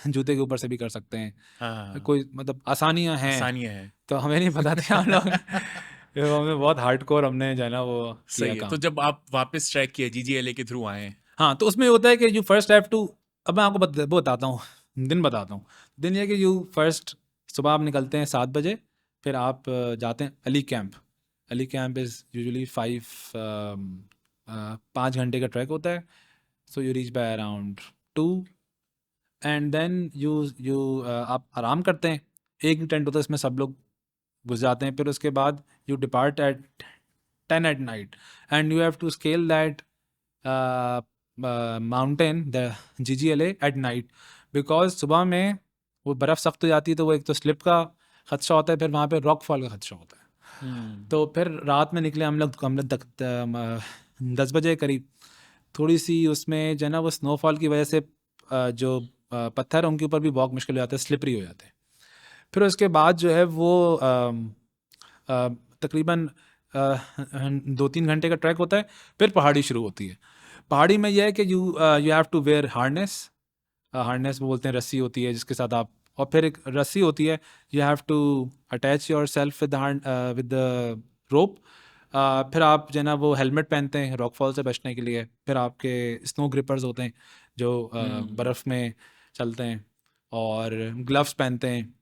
जूते के ऊपर से भी कर सकते हैं. हाँ. कोई मतलब आसानियाँ हैं. आसानियाँ हैं. तो हमें नहीं पता था हम लोग हमें बहुत हार्डकोर हमने जो है ना वो सही किया है. काम. तो जब आप वापस ट्रैक किए GGLA के थ्रू आए. हाँ, तो उसमें होता है कि यू फर्स्ट हैव टू, अब मैं आपको वो बताता हूँ, दिन बताता हूँ. दिन ये कि यू फर्स्ट सुबह आप निकलते हैं 7 बजे. फिर आप जाते हैं Ali camp. Ali camp is usually 5 घंटे का ट्रैक होता है. So you reach by around 2, and then you आप आराम करते हैं. एक टेंट होता है, इसमें सब लोग घुस जाते हैं. फिर उसके बाद you depart at 10 at night, and you have to scale that mountain, the GGLA, at night, because सुबह में वो बर्फ़ सख्त हो जाती है, तो वो एक तो स्लिप का खदशा होता है, फिर वहाँ पे रॉक फॉल का खदशा होता है. तो फिर रात में निकले हम लोग 10 बजे करीब. थोड़ी सी उसमें जो है ना वो स्नोफॉल की वजह से जो पत्थर है उनके ऊपर भी बहुत मुश्किल हो जाता है, स्लिपरी हो जाते हैं. फिर उसके बाद जो है वो तकरीबन 2-3 घंटे का ट्रैक होता है. फिर पहाड़ी शुरू होती है. पहाड़ी में यह है कि you have to wear harness. Harness बोलते हैं, रस्सी होती है जिसके साथ आप, और फिर एक रस्सी होती है, you have to attach yourself with the rope. फिर आप जो है ना वो हेलमेट पहनते हैं रॉकफॉल से बचने के लिए. फिर आपके स्नो ग्रिपर्स होते हैं जो बर्फ़ में चलते हैं, और ग्लव्स पहनते हैं.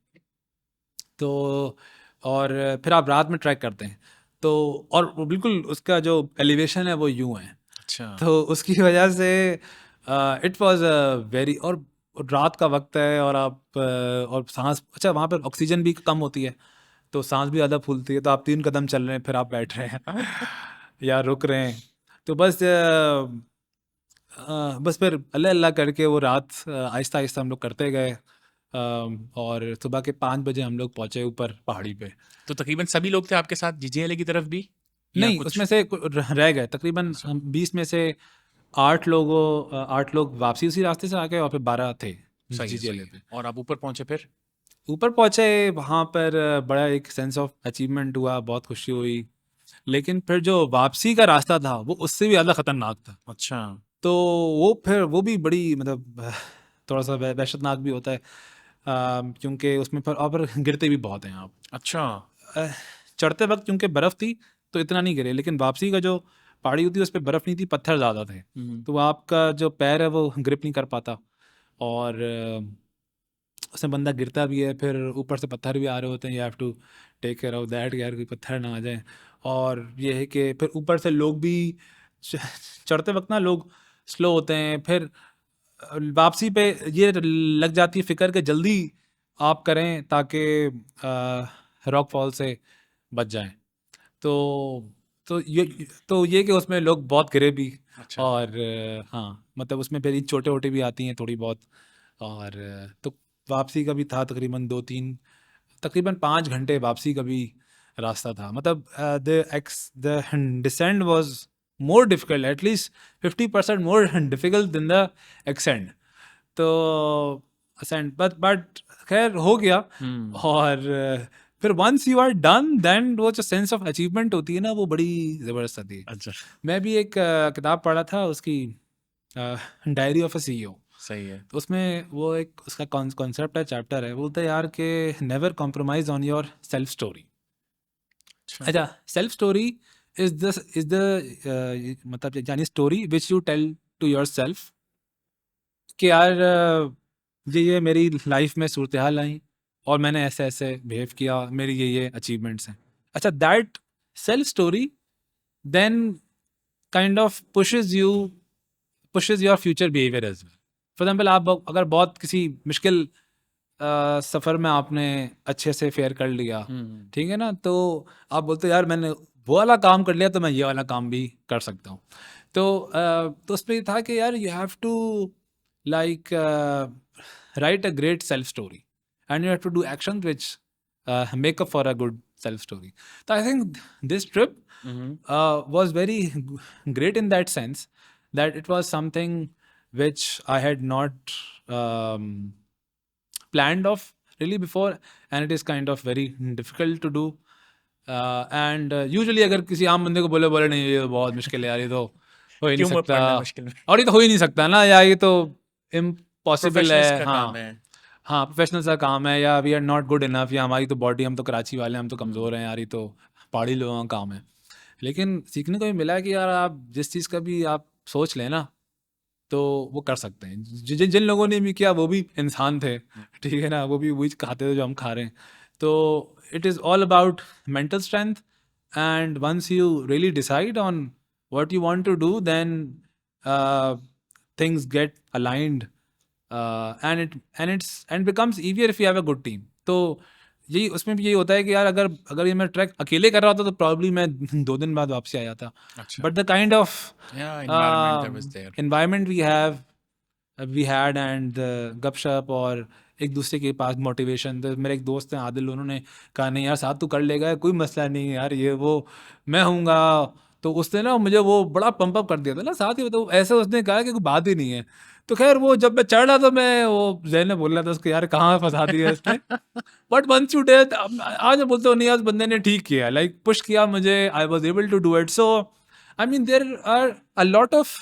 तो और फिर आप रात में ट्रैक करते हैं. तो और वो बिल्कुल उसका जो एलिवेशन है वो यूं है. अच्छा. तो उसकी वजह से इट वाज वेरी, और रात का वक्त है, और आप और सांस, अच्छा वहाँ पर ऑक्सीजन भी कम होती है, तो सांस भी ज़्यादा फूलती है. तो आप 3 कदम चल रहे हैं, फिर आप बैठ रहे हैं या रुक रहे हैं. तो बस बस फिर अल्लाह अल्लाह करके वो रात आहिस्ता आहिस्ता हम लोग करते गए. और सुबह के 5 बजे हम लोग पहुँचे ऊपर पहाड़ी पे. तो तकरीबन सभी लोग थे आपके साथ GGLA की तरफ भी, या नहीं, कुछ? उसमें से रह गए तकरीबन. हम 20 में से 8 लोग वापसी उसी रास्ते से आ गए, और फिर 12 थे सही है, GGLA सही पे. है. और आप ऊपर पहुंचे फिर? ऊपर पहुँचे, वहाँ पर बड़ा एक सेंस ऑफ अचीवमेंट हुआ, बहुत खुशी हुई. लेकिन फिर जो वापसी का रास्ता था वो उससे भी ज़्यादा ख़तरनाक था. अच्छा. तो वो भी बड़ी मतलब थोड़ा सा वहशतनाक भी होता है, क्योंकि उसमें पर गिरते भी बहुत हैं आप. अच्छा. चढ़ते वक्त क्योंकि बर्फ़ थी तो इतना नहीं गिरे, लेकिन वापसी का जो पहाड़ी होती है उस पर बर्फ़ नहीं थी, पत्थर ज़्यादा थे. तो आपका जो पैर है वो ग्रिप नहीं कर पाता, और उसमें बंदा गिरता भी है. फिर ऊपर से पत्थर भी आ रहे होते हैं, you have to take care of that, यार कोई पत्थर ना आ जाए. और ये है कि फिर ऊपर से लोग भी चढ़ते वक्त ना लोग स्लो होते हैं. फिर वापसी पे ये लग जाती है फिक्र कि जल्दी आप करें ताकि रॉक फॉल से बच जाएं। तो ये कि उसमें लोग बहुत गिरे भी, अच्छा। और हाँ मतलब उसमें फिर चोटें वोटें भी आती हैं थोड़ी बहुत, और तो वापसी का भी था तकरीबन 5 घंटे वापसी का भी रास्ता था। मतलब the descend was more difficult, at least 50% more difficult than the ascend. तो असेंड बट खैर हो गया। और फिर once you are done then वो जो सेंस ऑफ अचीवमेंट होती है ना, वो बड़ी ज़बरदस्त आती है। अच्छा, मैं भी एक किताब पढ़ा था उसकी, डायरी ऑफ अ सीईओ। सही है। तो उसमें वो एक उसका कॉन्सेप्ट है, चैप्टर है, बोलता है यार कि never compromise on your self story. अच्छा। अच्छा, सेल्फ स्टोरी इज द मतलब यानी story which you tell to yourself कि यार ये मेरी लाइफ में सूरत हाल आई और मैंने ऐसे ऐसे बिहेव किया, मेरी ये अचीवमेंट्स हैं। अच्छा, that self story then kind of pushes your future behaviour as well. For example, आप अगर बहुत किसी मुश्किल सफ़र में आपने अच्छे से फेयर कर लिया, ठीक है ना, तो आप बोलते हो यार मैंने वो वाला काम कर लिया तो मैं ये वाला काम भी कर सकता हूँ। तो उसमें ये था कि यार you have to like write a great self story, and you have to do actions which make up for a good self story. So I think this trip was very great in that sense, that it was something which I had not planned of really before, and it is kind of very difficult to do. And usually अगर किसी आम बंदे को बोले बोले नहीं ये तो बहुत मुश्किल है यार, ये तो हो ही नहीं क्यों मत सकता, पड़ना मुश्किल में। और ये तो हो ही नहीं सकता ना, या ये तो इम्पॉसिबल प्रोफेशनल्स है। का काम हाँ है। हाँ, प्रोफेशनल सा काम है, या we are not good enough, या हमारी तो बॉडी, हम तो कराची वाले हैं, हम तो कमज़ोर हैं यार, ये तो पहाड़ी लोगों का काम है। लेकिन सीखने को भी मिला कि यार आप जिस चीज़ का भी आप सोच लें ना, तो वो कर सकते हैं। जिन लोगों ने भी किया वो भी इंसान थे, ठीक है ना, वो भी वही खाते थे जो हम खा रहे हैं। तो it is all about mental strength, and once you really decide on what you want to do, then things get aligned, and becomes easier if you have a good team. तो यही उसमें भी यही होता है कि यार अगर ये मैं ट्रैक अकेले कर रहा होता तो प्रॉब्ली मैं 2 दिन बाद वापसी आ जाता। अच्छा। बट द काइंड ऑफ या environment that was there. environment we had, and गपशप और एक दूसरे के पास मोटिवेशन। तो मेरे एक दोस्त हैं आदिल, उन्होंने कहा नहीं यार साथ तू कर लेगा, कोई मसला नहीं है यार, ये वो मैं हूँगा। तो उसने ना मुझे वो बड़ा पंप अप कर दिया था ना साथ ही, तो ऐसे उसने कहा कि कोई बात ही नहीं है। तो खैर वो जब मैं चढ़ रहा था, मैं वो जैन ने बोल रहा था उसको यार कहाँ फंसा दिया इसने। बट वंस यू डेथ, आज मैं बोलता हूँ नहीं, आज बंदे ने ठीक किया, लाइक पुश किया मुझे, I was able to do it. So I mean there are a lot of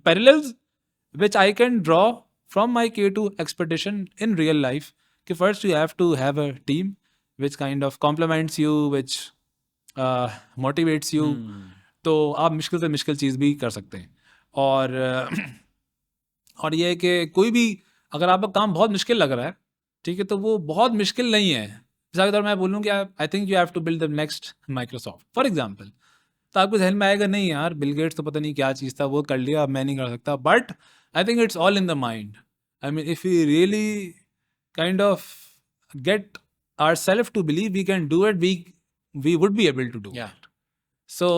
parallels which I can draw from my K2 expedition in real life. कि first you have to have a team which kind of complements you, which motivates you. तो आप मुश्किल से मुश्किल चीज़ भी कर सकते हैं। और और ये है कि कोई भी अगर आपका काम बहुत मुश्किल लग रहा है, ठीक है, तो वो बहुत मुश्किल नहीं है। जैसा अगर मैं बोलूँ कि I think you have to build the next Microsoft for example, तो आपको ध्यान में आएगा नहीं यार बिल गेट्स तो पता नहीं क्या चीज़ था, वो कर लिया, अब मैं नहीं कर सकता। But I think it's all in the mind. I mean if you really kind of get our self to believe we can do it, we would be able to do या इट। सो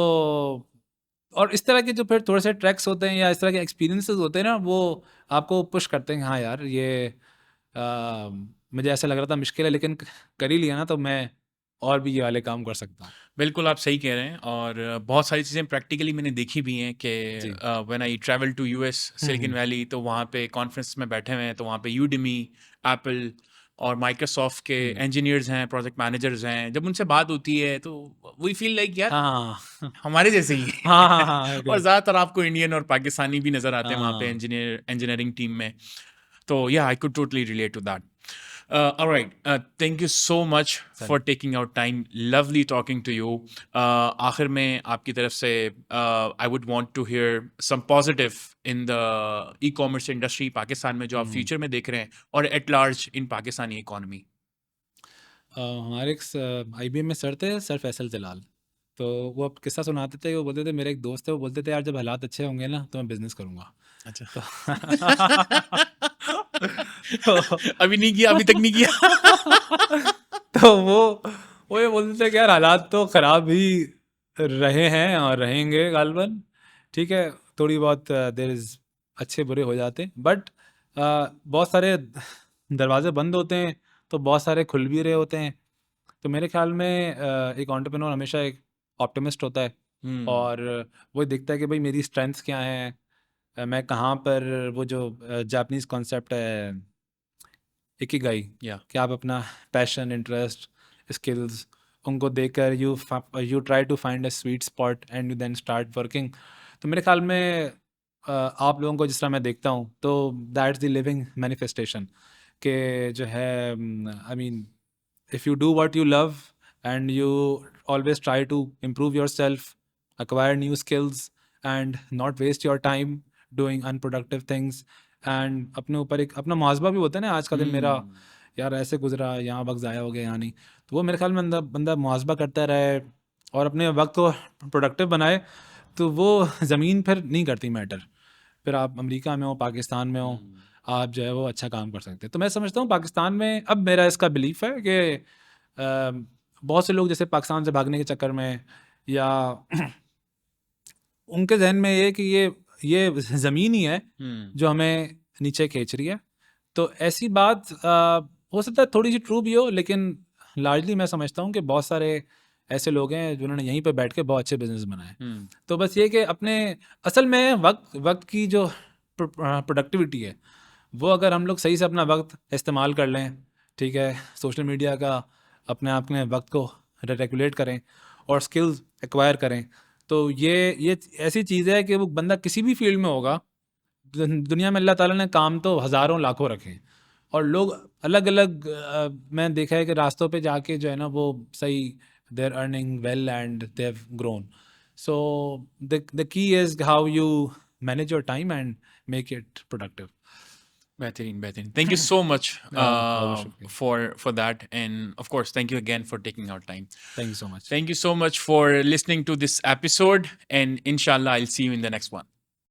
और इस तरह के जो फिर थोड़े से ट्रैक्स होते हैं या इस तरह के एक्सपीरियंसेस होते हैं ना, वो आपको पुश करते हैं कि हाँ यार ये मुझे ऐसा लग रहा था मुश्किल है, लेकिन कर ही लिया ना, तो मैं और भी ये वाले काम कर सकता हूँ। बिल्कुल आप सही कह रहे हैं। और बहुत सारी चीज़ें प्रैक्टिकली मैंने देखी भी हैं कि जी। When I travel to US Silicon Valley, तो वहाँ पे कॉन्फ्रेंस में बैठे हुए हैं, तो वहाँ पे यूडेमी, एप्पल और माइक्रोसॉफ्ट के इंजीनियर्स हैं, प्रोजेक्ट मैनेजर्स हैं। जब उनसे बात होती है तो वी फील लाइक यार हाँ हमारे जैसे ही हैं। हाँ हाँ हाँ और ज़्यादातर आपको इंडियन और पाकिस्तानी भी नज़र आते हैं वहाँ पे हाँ इंजीनियरिंग टीम में। तो या I could totally relate to that. Alright, thank you so much for taking out time. Lovely talking to you. आखिर में आपकी तरफ से I would want to hear some positive in the e-commerce industry Pakistan में जो आप फ्यूचर में देख रहे हैं, और at large in Pakistani economy. हमारे एक IBM में सर थे, सर फैसल जलाल। तो वो अब किस्सा सुनाते थे, वो बोलते थे मेरे एक दोस्त है, वो बोलते थे यार जब हालात अच्छे होंगे ना तो मैं बिजनेस करूंगा। अच्छा। तो अभी नहीं किया, अभी तक नहीं किया। तो वो ये बोलते थे कि यार हालात तो ख़राब ही रहे हैं और रहेंगे गालबन, ठीक है, थोड़ी बहुत देर इज़ अच्छे बुरे हो जाते हैं, बट बहुत सारे दरवाजे बंद होते हैं तो बहुत सारे खुल भी रहे होते हैं। तो मेरे ख्याल में एक एंटरप्रेन्योर हमेशा एक ऑप्टिमिस्ट होता है और वो देखता है कि भाई मेरी स्ट्रेंथ्स क्या हैं, मैं कहाँ पर, वो जो जापानीज़ कॉन्सेप्ट है इकिगाई, या कि आप अपना पैशन, इंटरेस्ट, स्किल्स उनको देकर you try to find a sweet spot and you then start working. तो मेरे ख्याल में आप लोगों को जिस तरह मैं देखता हूँ तो दैट्स द लिविंग मैनिफेस्टेशन कि जो है I mean if you do what you love and you always try to improve yourself, acquire new skills and not waste your time doing unproductive things, and अपने ऊपर एक अपना मुहासबा भी होता है ना, आज का दिन मेरा यार ऐसे गुजरा, यहाँ वक्त ज़ाया हो गया यहाँ नहीं, तो वो मेरे ख्याल में बंदा मुहासबा करता रहे और अपने वक्त को प्रोडक्टिव बनाए, तो वो ज़मीन फिर नहीं करती मैटर, फिर आप अमेरिका में हो, पाकिस्तान में हो, आप जो है वो अच्छा काम कर सकते हैं। तो मैं समझता हूँ पाकिस्तान में अब मेरा इसका बिलीफ है कि बहुत से लोग जैसे पाकिस्तान से भागने के चक्कर में या उनके जहन में ये कि ये ज़मीन ही है जो हमें नीचे खींच रही है। तो ऐसी बात हो सकता है थोड़ी सी ट्रू भी हो, लेकिन लार्जली मैं समझता हूँ कि बहुत सारे ऐसे लोग हैं जिन्होंने यहीं पे बैठ के बहुत अच्छे बिजनेस बनाए। तो बस ये कि अपने असल में वक्त की जो प्रोडक्टिविटी है वो अगर हम लोग सही से अपना वक्त इस्तेमाल कर लें, ठीक है, सोशल मीडिया का अपने वक्त को रेगुलेट करें और स्किल्स एक्वायर करें, तो ये ऐसी चीज़ है कि वो बंदा किसी भी फील्ड में होगा, दुनिया में अल्लाह ताला ने काम तो हज़ारों लाखों रखे हैं और लोग अलग अलग मैं देखा है कि रास्तों पे जाके जो है ना वो सही they are earning well and they have grown. So the key is how you manage your time and make it productive. बेहतरीन, बेहतरीन। Thank you so much बहुत शुक्रिया। for that, and of course, thank you again for taking our time. Thank you so much. Thank you so much for listening to this episode, and inshallah, I'll see you in the next one.